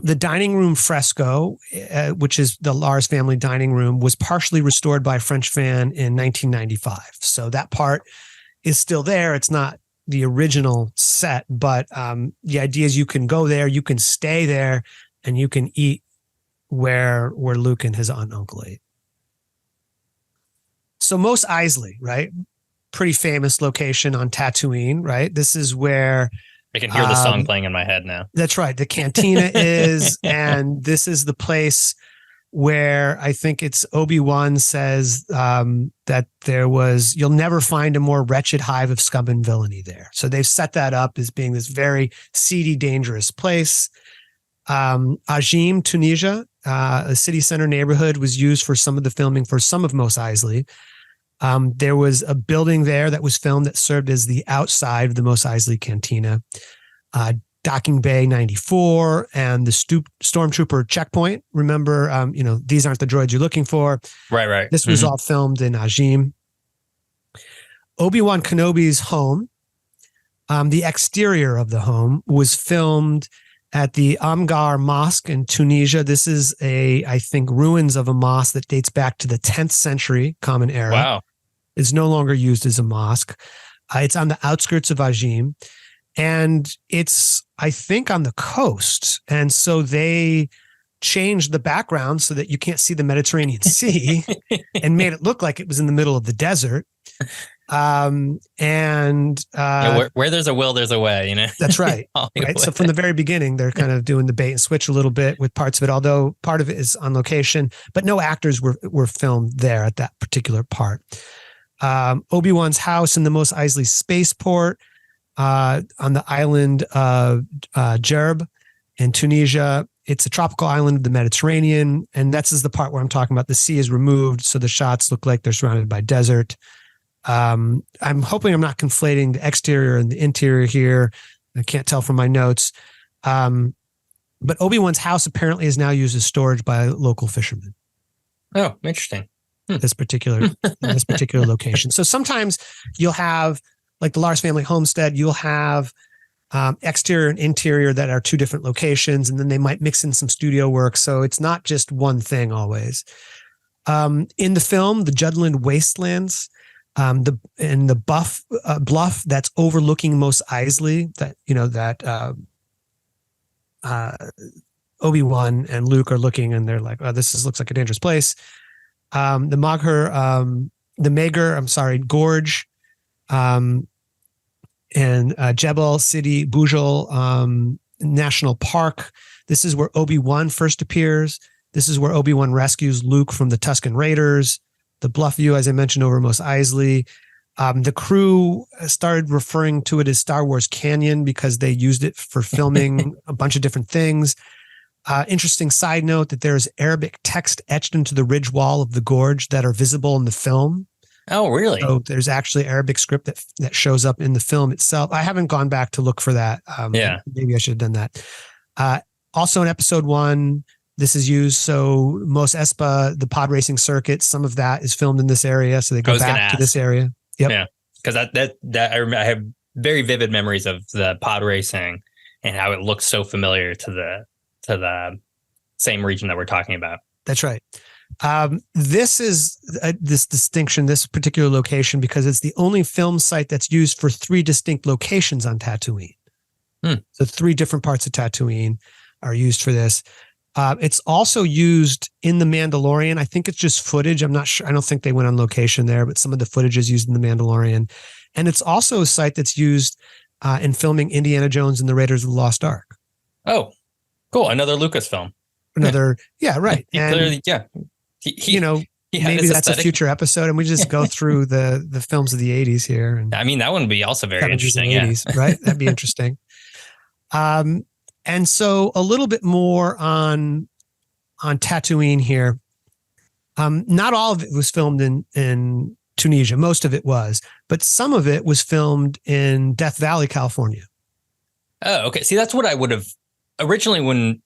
The dining room fresco, which is the Lars family dining room, was partially restored by a French fan in 1995. So that part is still there. It's not the original set, but the idea is you can go there, you can stay there, and you can eat where Luke and his aunt and uncle ate. So Mos Eisley, right? Pretty famous location on Tatooine, right? This is where I can hear the song playing in my head now. That's right. The cantina is, and this is the place where I think it's Obi-Wan says that you'll never find a more wretched hive of scum and villainy there. So they've set that up as being this very seedy, dangerous place. Ajim, Tunisia, a city center neighborhood, was used for some of the filming for some of Mos Eisley. There was a building there that was filmed that served as the outside of the Mos Eisley Cantina. Docking Bay 94 and the Stormtrooper checkpoint. Remember, these aren't the droids you're looking for. Right. This was all filmed in Ajim. Obi-Wan Kenobi's home, the exterior of the home, was filmed at the Amgar Mosque in Tunisia. This is I think, ruins of a mosque that dates back to the 10th century Common Era. Wow. It's no longer used as a mosque. It's on the outskirts of Ajim. And it's, I think, on the coast. And so they changed the background so that you can't see the Mediterranean Sea and made it look like it was in the middle of the desert. Where there's a will, there's a way, That's right. Right. So from the very beginning, they're kind of doing the bait and switch a little bit with parts of it, although part of it is on location, but no actors were filmed there at that particular part. Obi-Wan's house in the Mos Eisley spaceport on the island of Djerb in Tunisia. It's a tropical island of the Mediterranean, and that's the part where I'm talking about. The sea is removed, so the shots look like they're surrounded by desert. I'm hoping I'm not conflating the exterior and the interior here. I can't tell from my notes. But Obi-Wan's house apparently is now used as storage by local fishermen. Oh, interesting. This particular location. So sometimes you'll have, like the Lars family homestead, you'll have exterior and interior that are two different locations, and then they might mix in some studio work. So it's not just one thing always. In the film, the Jutland Wastelands, the bluff that's overlooking Mos Eisley, Obi-Wan and Luke are looking, and they're like, "Oh, looks like a dangerous place." The Mager Gorge, and Jebel City Bujal National Park. This is where Obi-Wan first appears. This is where Obi-Wan rescues Luke from the Tusken Raiders. The bluff view, as I mentioned, over Mos Eisley. The crew started referring to it as Star Wars Canyon because they used it for filming a bunch of different things. Interesting side note that there's Arabic text etched into the ridge wall of the gorge that are visible in the film. Oh, really? So there's actually Arabic script that shows up in the film itself. I haven't gone back to look for that. Maybe I should have done that. Also in episode 1, this is used. So Mos Espa, the pod racing circuit, some of that is filmed in this area. So they go back to this area. Yep. Yeah. Because I have very vivid memories of the pod racing and how it looks so familiar to the same region that we're talking about. That's right. This is this distinction, this particular location, because it's the only film site that's used for 3 distinct locations on Tatooine. So 3 different parts of Tatooine are used for this. It's also used in The Mandalorian. I think it's just footage. I'm not sure. I don't think they went on location there, but some of the footage is used in The Mandalorian. And it's also a site that's used in filming Indiana Jones and the Raiders of the Lost Ark. Oh, cool. Another Lucasfilm. Yeah, right. And clearly, yeah. Maybe that's a future episode, and we just go through the films of the 80s here. And I mean, that one would be also very interesting. 80s, right? That'd be interesting. And so a little bit more on Tatooine here. Not all of it was filmed in Tunisia. Most of it was, but some of it was filmed in Death Valley, California. Oh, okay. See, that's what I would have originally when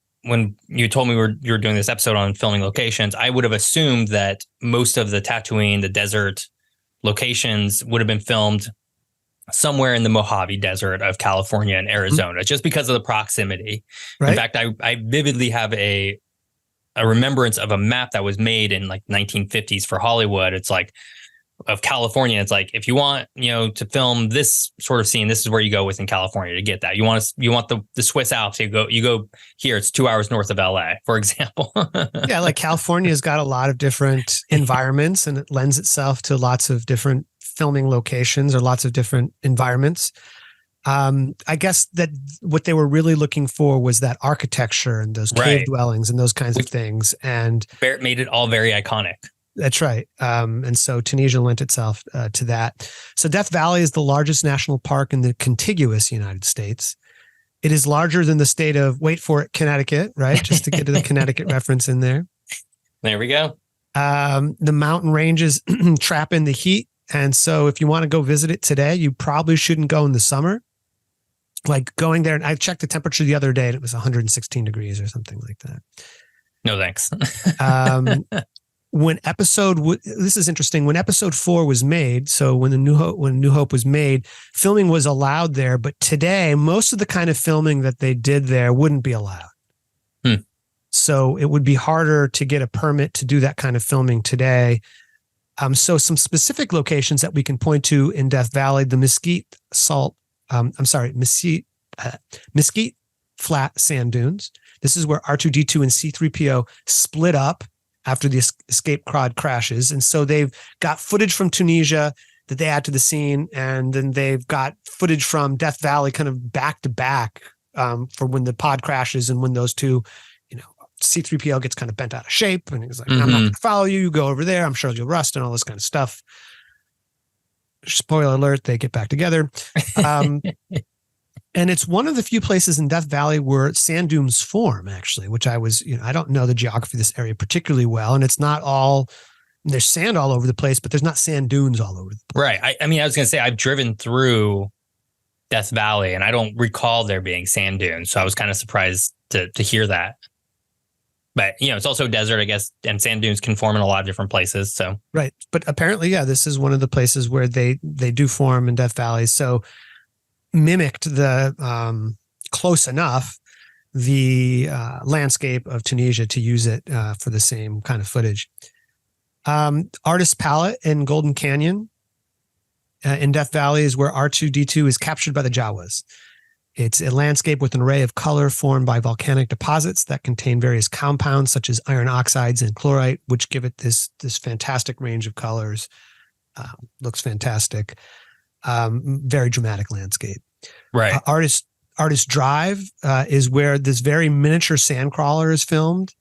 you told me you were doing this episode on filming locations. I would have assumed that most of the Tatooine, the desert locations, would have been filmed somewhere in the Mojave Desert of California and Arizona, just because of the proximity. Right. In fact, I vividly have a remembrance of a map that was made in like 1950s for Hollywood. It's like of California. It's like, if you want, to film this sort of scene, this is where you go within California to get that. You want the Swiss Alps, you go here. It's 2 hours north of LA, for example. Yeah. Like California's got a lot of different environments, and it lends itself to lots of different filming locations or lots of different environments. I guess that what they were really looking for was that architecture and those cave dwellings and those kinds of things. And made it all very iconic. That's right. And so Tunisia lent itself to that. So Death Valley is the largest national park in the contiguous United States. It is larger than the state of, wait for it, Connecticut, right? Just to get to the Connecticut reference in there. There we go. The mountain ranges trap in the heat. And so if you want to go visit it today, you probably shouldn't go in the summer. Like going there, and I checked the temperature the other day and it was 116 degrees or something like that. No, thanks. This is interesting. When episode 4 was made, so when New Hope was made, filming was allowed there. But today, most of the kind of filming that they did there wouldn't be allowed. So it would be harder to get a permit to do that kind of filming today. So some specific locations that we can point to in Death Valley, the Mesquite Flat Sand Dunes. This is where R2-D2 and C-3PO split up after the escape pod crashes. And so they've got footage from Tunisia that they add to the scene. And then they've got footage from Death Valley kind of back to back for when the pod crashes and when those two, C-3PO gets kind of bent out of shape. And he's like, I'm not going to follow you. You go over there. I'm sure you'll rust and all this kind of stuff. Spoiler alert, they get back together. And it's one of the few places in Death Valley where sand dunes form, actually, which I don't know the geography of this area particularly well. And it's not all, there's sand all over the place, but there's not sand dunes all over the place. Right. I was going to say, I've driven through Death Valley and I don't recall there being sand dunes. So I was kind of surprised to hear that. But, it's also desert, I guess, and sand dunes can form in a lot of different places. So right. But apparently, this is one of the places where they do form in Death Valley. So mimicked the close enough the landscape of Tunisia to use it for the same kind of footage. Artist's Palette in Golden Canyon in Death Valley is where R2-D2 is captured by the Jawas. It's a landscape with an array of color formed by volcanic deposits that contain various compounds such as iron oxides and chlorite, which give it this fantastic range of colors. Looks fantastic. Very dramatic landscape. Right. Artist Drive is where this very miniature sandcrawler is filmed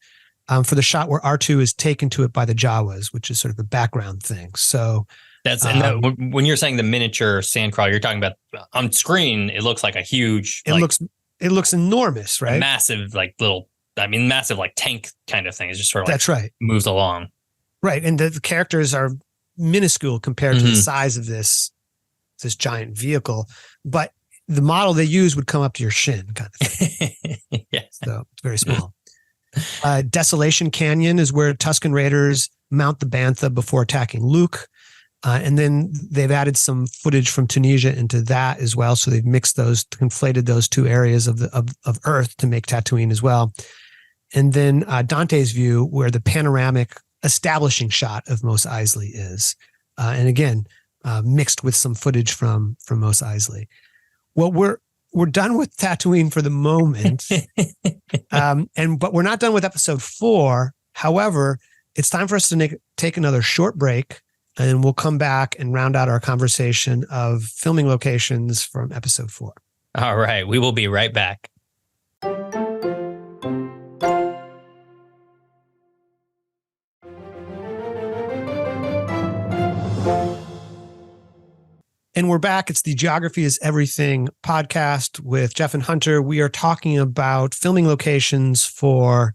for the shot where R2 is taken to it by the Jawas, which is sort of a background thing. So that's when you're saying the miniature sandcrawler, you're talking about on screen. It looks like a huge. It looks enormous, right? Massive, massive tank kind of thing. It's just sort of that's right. Moves along. Right, and the characters are minuscule compared to the size of this giant vehicle, but the model they use would come up to your shin kind of thing. Yeah. So it's very small. Desolation Canyon is where Tusken Raiders mount the Bantha before attacking Luke. And then they've added some footage from Tunisia into that as well. So they've conflated those two areas of Earth to make Tatooine as well. And then Dante's View, where the panoramic establishing shot of Mos Eisley is. And again, mixed with some footage from Mos Eisley. Well, we're done with Tatooine for the moment, but we're not done with episode 4. However, it's time for us to take another short break, and we'll come back and round out our conversation of filming locations from episode 4. All right, we will be right back. And we're back. It's the Geography is Everything podcast with Geoff and Hunter. We are talking about filming locations for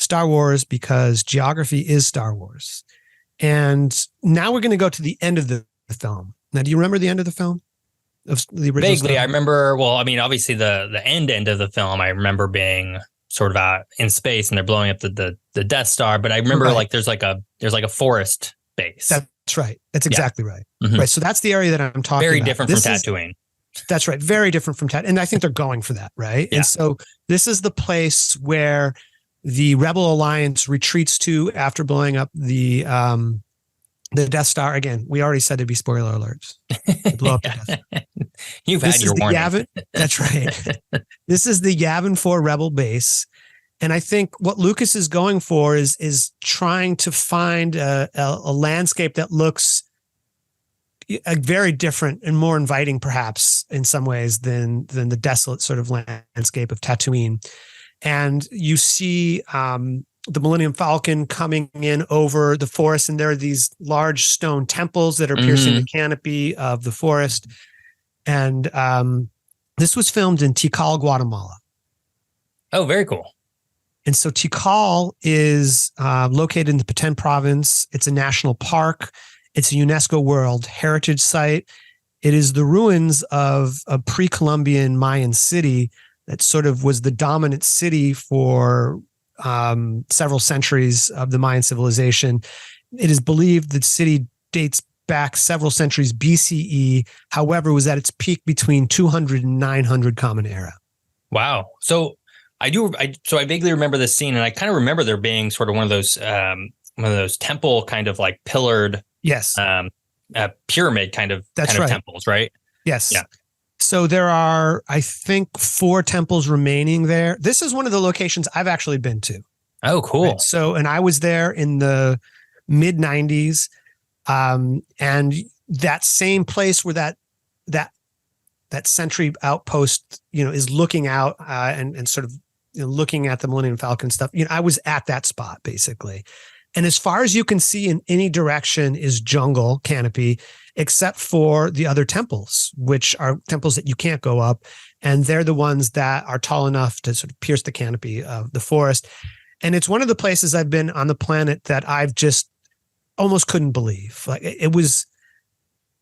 Star Wars because geography is Star Wars. And now we're going to go to the end of the film. Now, do you remember the end of the film? Of the original Vaguely, I remember, obviously the end of the film, I remember being sort of out in space and they're blowing up the Death Star. But I remember there's like a forest base. That's right. That's exactly right. Mm-hmm. Right. So that's the area that I'm talking very about. Different from Tatooine. That's right. Very different from Tatooine. And I think they're going for that. Right. Yeah. And so this is the place where the Rebel Alliance retreats to after blowing up the Death Star. Again, we already said it'd be spoiler alerts. Blow up the Death Star. You've had your warning. That's right. This is the Yavin 4 Rebel base. And I think what Lucas is going for is trying to find a landscape that looks very different and more inviting, perhaps in some ways, than the desolate sort of landscape of Tatooine. And you see the Millennium Falcon coming in over the forest, and there are these large stone temples that are piercing the canopy of the forest. And this was filmed in Tikal, Guatemala. Oh, very cool. And so Tikal is located in the Petén province. It's a national park. It's a UNESCO World Heritage Site. It is the ruins of a pre-Columbian Mayan city that sort of was the dominant city for several centuries of the Mayan civilization. It is believed the city dates back several centuries BCE. However, it was at its peak between 200 and 900 Common Era. Wow. So I vaguely remember this scene, and I kind of remember there being sort of one of those temple kind of like pillared, pyramid kind of temples, right? Yes. Yeah. So there are, I think, 4 temples remaining there. This is one of the locations I've actually been to. Oh, cool. Right? So, and I was there in the mid 90s. And that same place where that sentry outpost, is looking out, and sort of, looking at the Millennium Falcon stuff, I was at that spot basically. And as far as you can see in any direction is jungle canopy, except for the other temples, which are temples that you can't go up. And they're the ones that are tall enough to sort of pierce the canopy of the forest. And it's one of the places I've been on the planet that I've just almost couldn't believe. Like, it was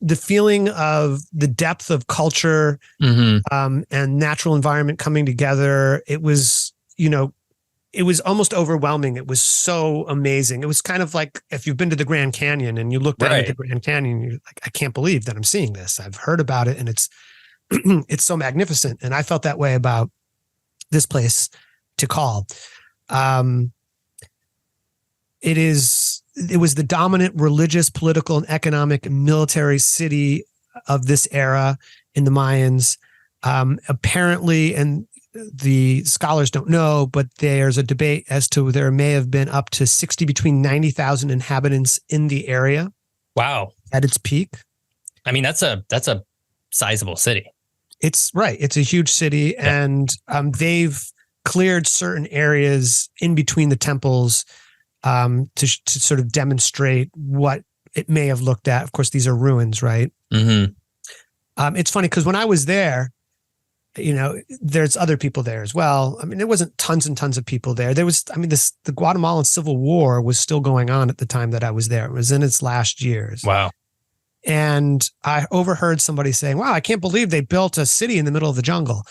the feeling of the depth of culture, and natural environment coming together. It was, it was almost overwhelming. It was so amazing. It was kind of like if you've been to the Grand Canyon and you look down at the Grand Canyon, you're like, I can't believe that I'm seeing this. I've heard about it, and it's it's so magnificent. And I felt that way about this place, Tikal. It was the dominant religious, political, and economic and military city of this era in the Mayans. Apparently, and the scholars don't know, but there's a debate as to there may have been up to between 90,000 inhabitants in the area. Wow. At its peak. I mean, that's a sizable city. It's right. It's a huge city. Yeah. And they've cleared certain areas in between the temples to sort of demonstrate what it may have looked at. Of course, these are ruins, right? It's funny because when I was there, there's other people there as well. I mean, there wasn't tons and tons of people there. There was, the Guatemalan Civil War was still going on at the time that I was there. It was in its last years. Wow. And I overheard somebody saying, wow, I can't believe they built a city in the middle of the jungle.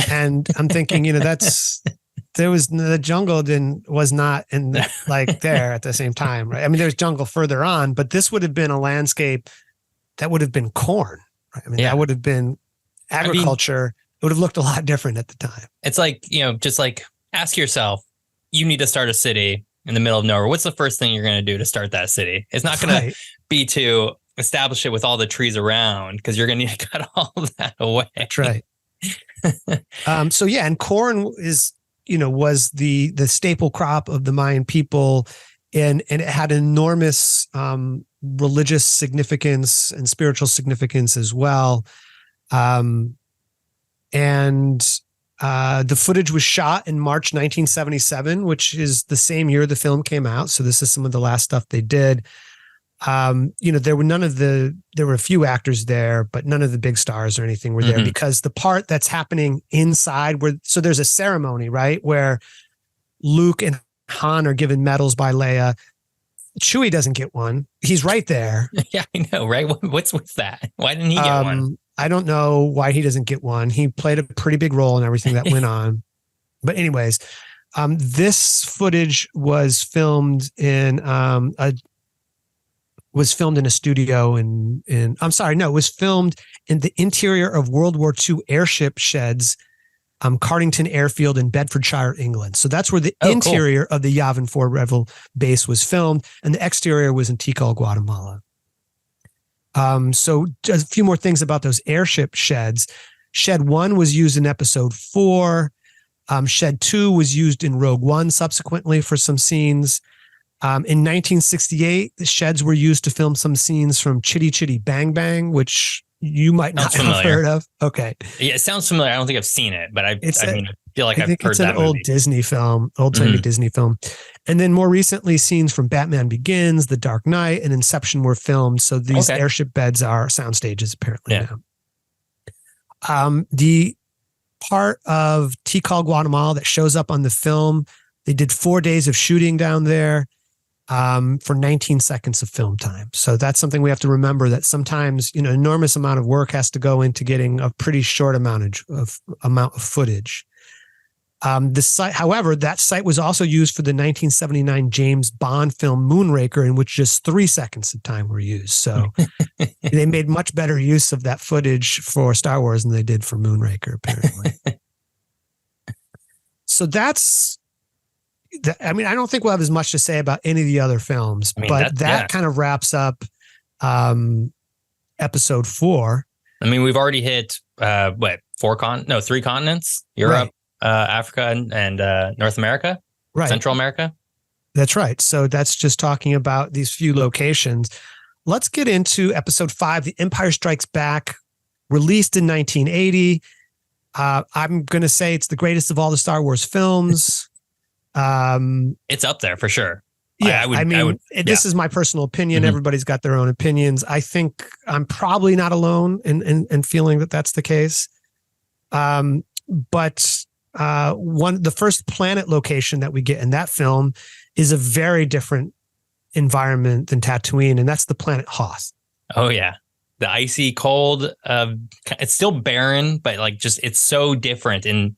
And I'm thinking, the jungle was not there at the same time, right? I mean, there's jungle further on, but this would have been a landscape that would have been corn. Right? I mean, that would have been agriculture. It would have looked a lot different at the time. It's like, just like ask yourself, you need to start a city in the middle of nowhere. What's the first thing you're going to do to start that city? It's not going to be to establish it with all the trees around, because you're going to need to cut all of that away. That's right. And corn is, was the staple crop of the Mayan people, and it had enormous religious significance and spiritual significance as well. The footage was shot in March 1977, which is the same year the film came out. So this is some of the last stuff they did. There were a few actors there, but none of the big stars or anything were there, because the part that's happening inside so there's a ceremony, right? Where Luke and Han are given medals by Leia. Chewie doesn't get one. He's right there. Yeah, I know, right? What's with that? Why didn't he get one? I don't know why he doesn't get one. He played a pretty big role in everything that went on. But anyways, this footage was filmed in a studio it was filmed in the interior of World War II airship sheds, Cardington Airfield in Bedfordshire, England. So that's where the interior of the Yavin 4 Rebel base was filmed, and the exterior was in Tikal, Guatemala. So just a few more things about those airship sheds. Shed 1 was used in episode 4. Shed 2 was used in Rogue One subsequently for some scenes. In 1968, the sheds were used to film some scenes from Chitty Chitty Bang Bang, which you might not have heard of. Okay. Yeah, it sounds familiar. I don't think I've seen it, but I feel like I've heard that. It's an old Disney film, old-timey Disney film. And then more recently, scenes from Batman Begins, The Dark Knight, and Inception were filmed. So these airship beds are sound stages apparently now. The part of Tikal, Guatemala that shows up on the film, they did 4 days of shooting down there. For 19 seconds of film time. So that's something we have to remember, that sometimes, enormous amount of work has to go into getting a pretty short amount of footage. The site, however, that site was also used for the 1979 James Bond film Moonraker, in which just 3 seconds of time were used. So they made much better use of that footage for Star Wars than they did for Moonraker, apparently. So that's, I don't think we'll have as much to say about any of the other films, but that kind of wraps up episode 4. We've already hit three continents: Europe, Africa, and North America, Central America. That's right. So that's just talking about these few locations. Let's get into episode 5, The Empire Strikes Back, released in 1980. I'm going to say it's the greatest of all the Star Wars films. It's up there for sure. Yeah, this is my personal opinion. Mm-hmm. Everybody's got their own opinions. I think I'm probably not alone in feeling that that's the case. But the first planet location that we get in that film is a very different environment than Tatooine, and that's the planet Hoth. Oh yeah, the icy cold. It's still barren, but like it's so different in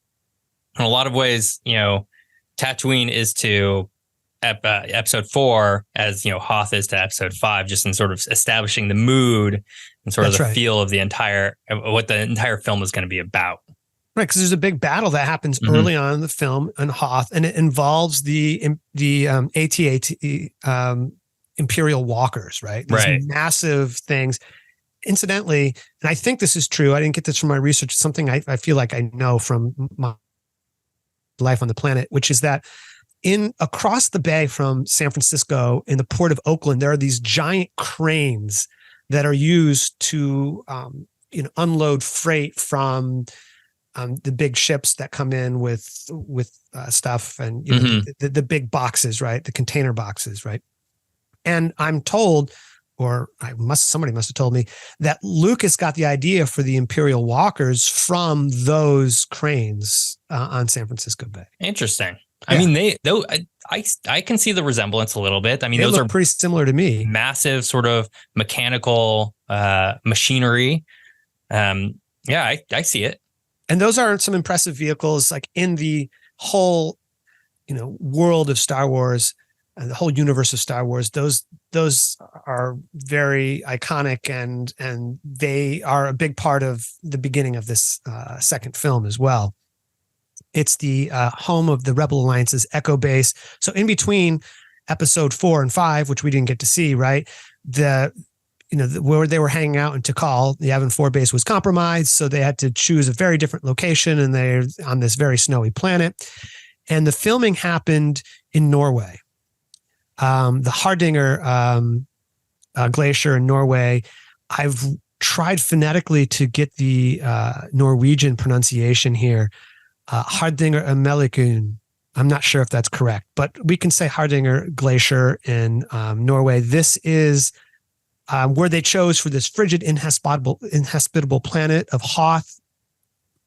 a lot of ways. Tatooine is to episode 4 as Hoth is to episode 5, just in sort of establishing the mood and sort of the feel of what the entire film is going to be about. Right, because there's a big battle that happens early on in the film in Hoth, and it involves the AT-AT Imperial walkers, right? These massive things. Incidentally, and I think this is true, I didn't get this from my research, it's something I feel like I know from my life on the planet, which is that across the bay from San Francisco in the port of Oakland, there are these giant cranes that are used to unload freight from the big ships that come in with stuff and the big boxes, right? The container boxes, right? And I'm told, somebody must have told me, that Lucas got the idea for the Imperial walkers from those cranes on San Francisco Bay. Interesting. Yeah. I mean, I can see the resemblance a little bit. I mean, those are pretty similar to me. Massive sort of mechanical machinery. I see it. And those are some impressive vehicles, like in the whole, world of Star Wars, the whole universe of Star Wars. Those are very iconic, and they are a big part of the beginning of this second film as well. It's the home of the Rebel Alliance's Echo Base. So in between episode 4 and 5, which we didn't get to see, right? Where they were hanging out in Tikal, the Yavin 4 base was compromised, so they had to choose a very different location, and they're on this very snowy planet. And the filming happened in Norway. The Hardanger Glacier in Norway. I've tried phonetically to get the Norwegian pronunciation here. Hardanger Amelikun. I'm not sure if that's correct, but we can say Hardanger Glacier in Norway. This is where they chose for this frigid, inhospitable planet of Hoth.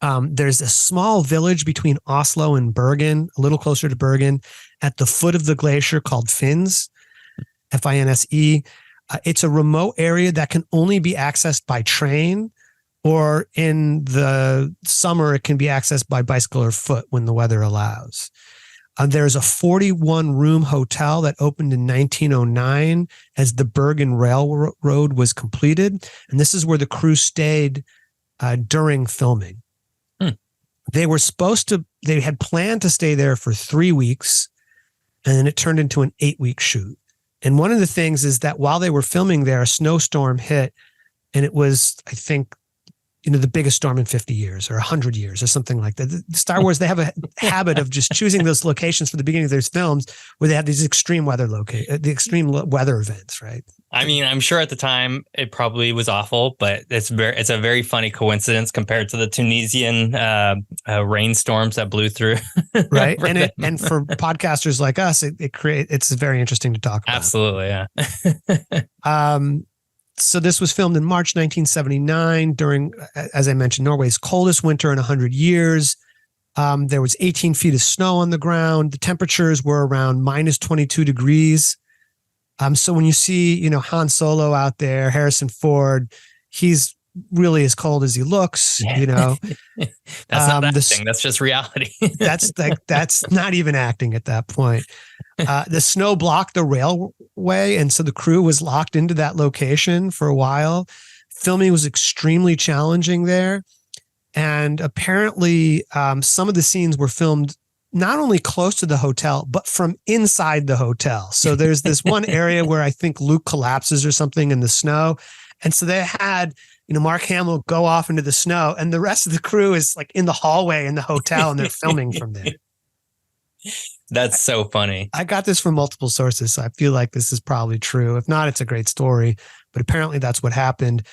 There's a small village between Oslo and Bergen, a little closer to Bergen, at the foot of the glacier called Finse, Finse. It's a remote area that can only be accessed by train, or in the summer, it can be accessed by bicycle or foot when the weather allows. There's a 41-room hotel that opened in 1909 as the Bergen Railroad was completed. And this is where the crew stayed during filming. They had planned to stay there for 3 weeks, and then it turned into an 8-week shoot. And one of the things is that while they were filming there, a snowstorm hit, and it was, I think, the biggest storm in 50 years or 100 years or something like that. The Star Wars, they have a habit of just choosing those locations for the beginning of their films where they have these extreme weather events, right? I mean, I'm sure at the time it probably was awful, but it's a very funny coincidence compared to the Tunisian rainstorms that blew through. Right. And for podcasters like us, it's very interesting to talk about. Absolutely. Yeah. So this was filmed in March 1979 during, as I mentioned, Norway's coldest winter in 100 years. There was 18 feet of snow on the ground. The temperatures were around minus 22 degrees. So when you see, Han Solo out there, Harrison Ford, he's really as cold as he looks, That's not acting. That's just reality. that's not even acting at that point. The snow blocked the railway, and so the crew was locked into that location for a while. Filming was extremely challenging there. And apparently some of the scenes were filmed not only close to the hotel, but from inside the hotel. So there's this one area where I think Luke collapses or something in the snow. And so they had, Mark Hamill go off into the snow, and the rest of the crew is like in the hallway in the hotel, and they're filming from there. That's so funny. I got this from multiple sources, so I feel like this is probably true. If not, it's a great story, but apparently that's what happened.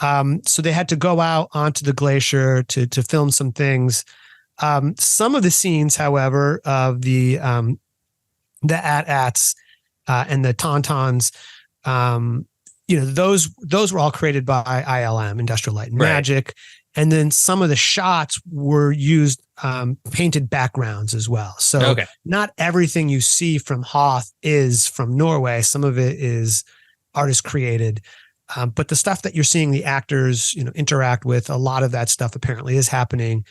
So they had to go out onto the glacier to film some things. Some of the scenes, however, of the AT-ATs and the Tauntauns, those were all created by ILM, Industrial Light and Magic. And then some of the shots were used painted backgrounds as well. So not everything you see from Hoth is from Norway. Some of it is artist created. But the stuff that you're seeing the actors, interact with, a lot of that stuff apparently is happening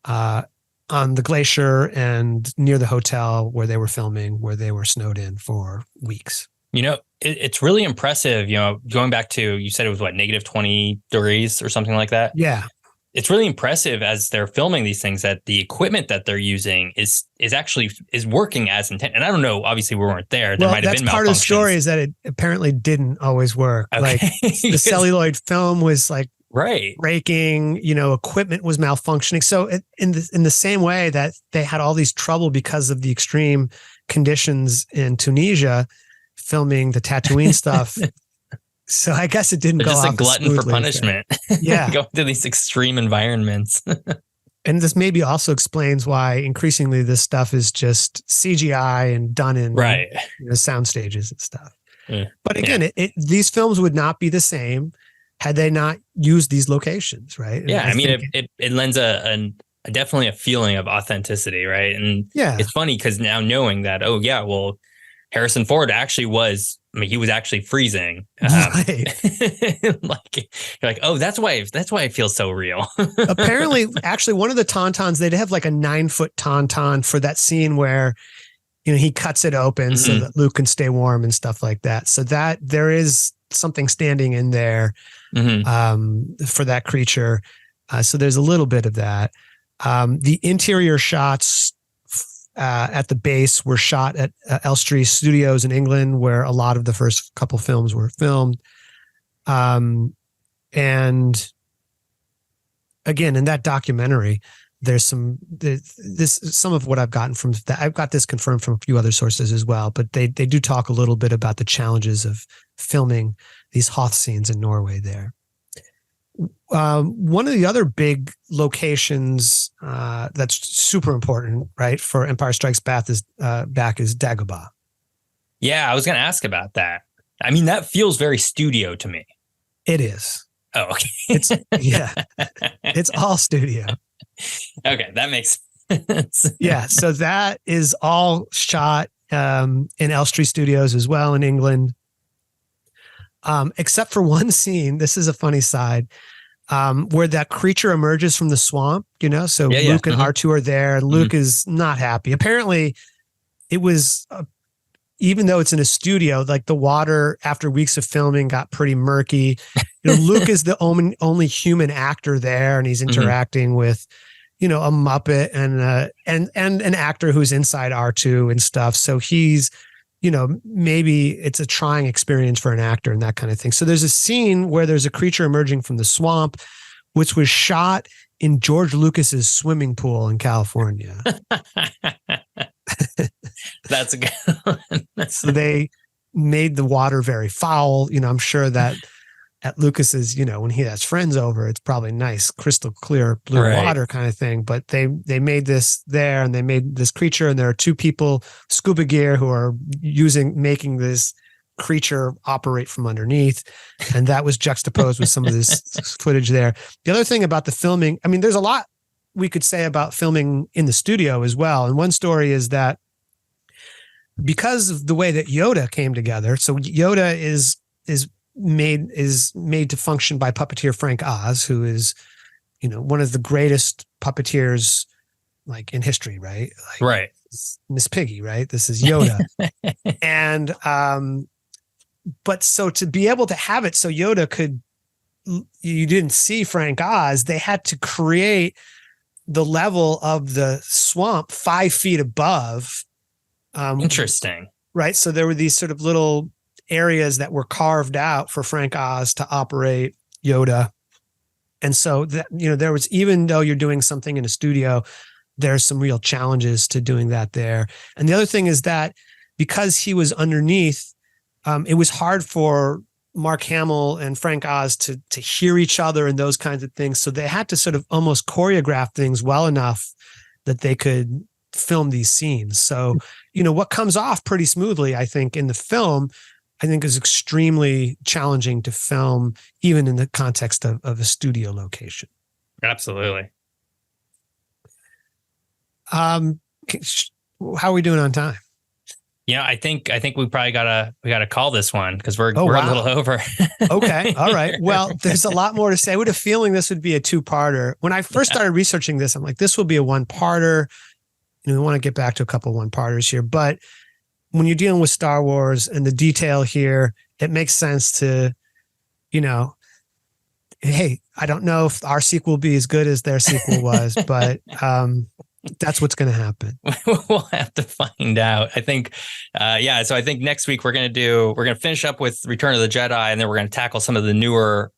on the glacier and near the hotel where they were filming, where they were snowed in for weeks. It's really impressive, going back to, you said it was negative 20 degrees or something like that. Yeah. It's really impressive as they're filming these things that the equipment that they're using is actually working as intended. And I don't know, obviously we weren't there. There might have been malfunctions. That's part of the story, is that it apparently didn't always work. Okay. Like the celluloid film was breaking, equipment was malfunctioning. So in the same way that they had all these trouble because of the extreme conditions in Tunisia filming the Tatooine stuff. So I guess it didn't go off. Just a glutton for punishment. Yeah. Going to these extreme environments. And this maybe also explains why increasingly this stuff is just CGI and done in sound stages and stuff. Yeah. But again, these films would not be the same had they not used these locations, right? Yeah, I mean, it lends definitely a feeling of authenticity, right? And it's funny because now knowing that, Harrison Ford actually was, he was actually freezing. Right. You're like, that's why it feels so real. Apparently, actually, one of the Tauntauns, they'd have like a 9-foot Tauntaun for that scene where, he cuts it open so that Luke can stay warm and stuff like that. So that there is something standing in there for that creature. So there's a little bit of that. The interior shots at the base were shot at Elstree Studios in England, where a lot of the first couple films were filmed. And again, in that documentary, there's some of what I've gotten from that. I've got this confirmed from a few other sources as well, but they do talk a little bit about the challenges of filming these Hoth scenes in Norway there. One of the other big locations that's super important, right, for Empire Strikes Back is Dagobah. Yeah, I was going to ask about that. I mean, that feels very studio to me. It is. Oh, okay. It's all studio. Okay, that makes sense. Yeah, so that is all shot in Elstree Studios as well in England. Except for one scene, this is a funny side, where that creature emerges from the swamp, so Luke and R2 are there, and Luke is not happy. Apparently it was, even though it's in a studio, like the water after weeks of filming got pretty murky. Luke is the only human actor there, and he's interacting with, a Muppet and an actor who's inside R2 and stuff. So he's, maybe it's a trying experience for an actor and that kind of thing. So there's a scene where there's a creature emerging from the swamp, which was shot in George Lucas's swimming pool in California. That's a good one. So they made the water very foul. I'm sure that at Lucas's, when he has friends over, it's probably nice, crystal clear blue water kind of thing. But they made this there, and they made this creature, and there are two people, scuba gear, who are making this creature operate from underneath. And that was juxtaposed with some of this footage there. The other thing about the filming, I mean, there's a lot we could say about filming in the studio as well. And one story is that because of the way that Yoda came together, so Yoda is made to function by puppeteer Frank Oz, who is, one of the greatest puppeteers like in history, right? Right. Miss Piggy, right? This is Yoda. And, but so to be able to have it so Yoda you didn't see Frank Oz, they had to create the level of the swamp 5 feet above. Interesting. Right. So there were these sort of little areas that were carved out for Frank Oz to operate Yoda. And so that, there was, even though you're doing something in a studio, there's some real challenges to doing that there. And the other thing is that because he was underneath, it was hard for Mark Hamill and Frank Oz to hear each other and those kinds of things. So they had to sort of almost choreograph things well enough that they could film these scenes. So, what comes off pretty smoothly, I think, in the film, I think is extremely challenging to film, even in the context of a studio location. Absolutely. How are we doing on time? I think we probably gotta call this one because we're a little over. Okay. All right. Well, there's a lot more to say. I would have a feeling this would be a two-parter. When I first started researching this, I'm like, this will be a one-parter. We want to get back to a couple of one-parters here. But when you're dealing with Star Wars and the detail here, it makes sense to, hey, I don't know if our sequel will be as good as their sequel was, but that's what's going to happen. We'll have to find out. I think, So I think next week we're going to finish up with Return of the Jedi, and then we're going to tackle some of the newer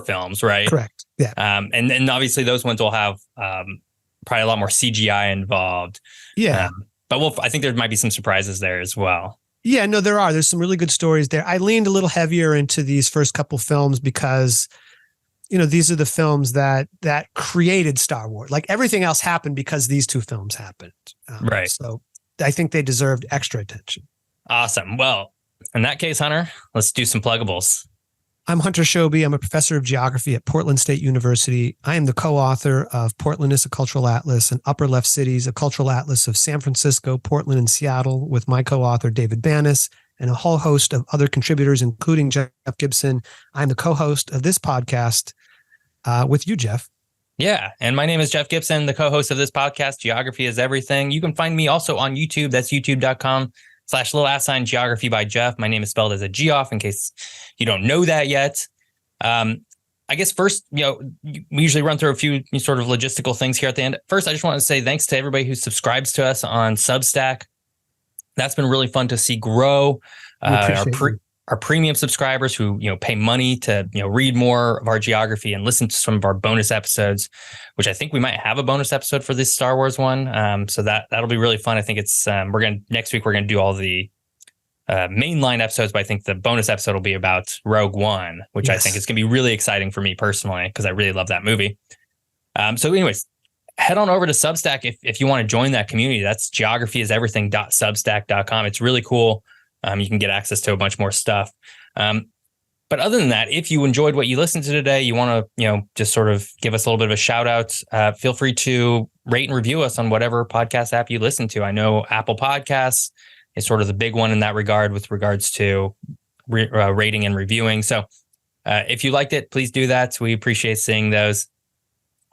films, right? Correct. Yeah. And obviously those ones will have probably a lot more CGI involved. Yeah. But I think there might be some surprises there as well. Yeah, no, there are. There's some really good stories there. I leaned a little heavier into these first couple films because these are the films that created Star Wars. Like everything else happened because these two films happened. Right. So I think they deserved extra attention. Awesome. Well, in that case, Hunter, let's do some pluggables. I'm Hunter Shobi. I'm a professor of geography at Portland State University. I am the co-author of Portland is a Cultural Atlas and Upper Left Cities, a cultural atlas of San Francisco, Portland, and Seattle, with my co-author David Banas and a whole host of other contributors, including Geoff Gibson. I'm the co-host of this podcast with you, Geoff. Yeah. And my name is Geoff Gibson, the co-host of this podcast, Geography is Everything. You can find me also on YouTube. That's youtube.com/geography by Geoff. My name is spelled as a Geoff, in case you don't know that yet. I guess first, we usually run through a few sort of logistical things here at the end. First, I just want to say thanks to everybody who subscribes to us on Substack. That's been really fun to see grow. Our premium subscribers who, pay money to, read more of our geography and listen to some of our bonus episodes, which I think we might have a bonus episode for this Star Wars one. So that'll be really fun. I think it's, next week, we're going to do all the mainline episodes, but I think the bonus episode will be about Rogue One, which I think is going to be really exciting for me personally, because I really love that movie. So anyways, head on over to Substack if you want to join that community. That's geographyisEverything.substack.com. It's really cool. You can get access to a bunch more stuff. But other than that, if you enjoyed what you listened to today, you want to, just sort of give us a little bit of a shout out, feel free to rate and review us on whatever podcast app you listen to. I know Apple Podcasts is sort of the big one in that regard with regards to rating and reviewing. So if you liked it, please do that. We appreciate seeing those.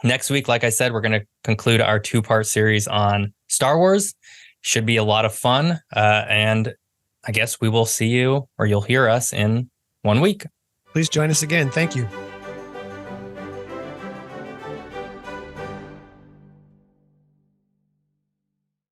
Next week, like I said, we're going to conclude our 2-part series on Star Wars. Should be a lot of fun. And I guess we will see you, or you'll hear us in 1 week. Please join us again. Thank you.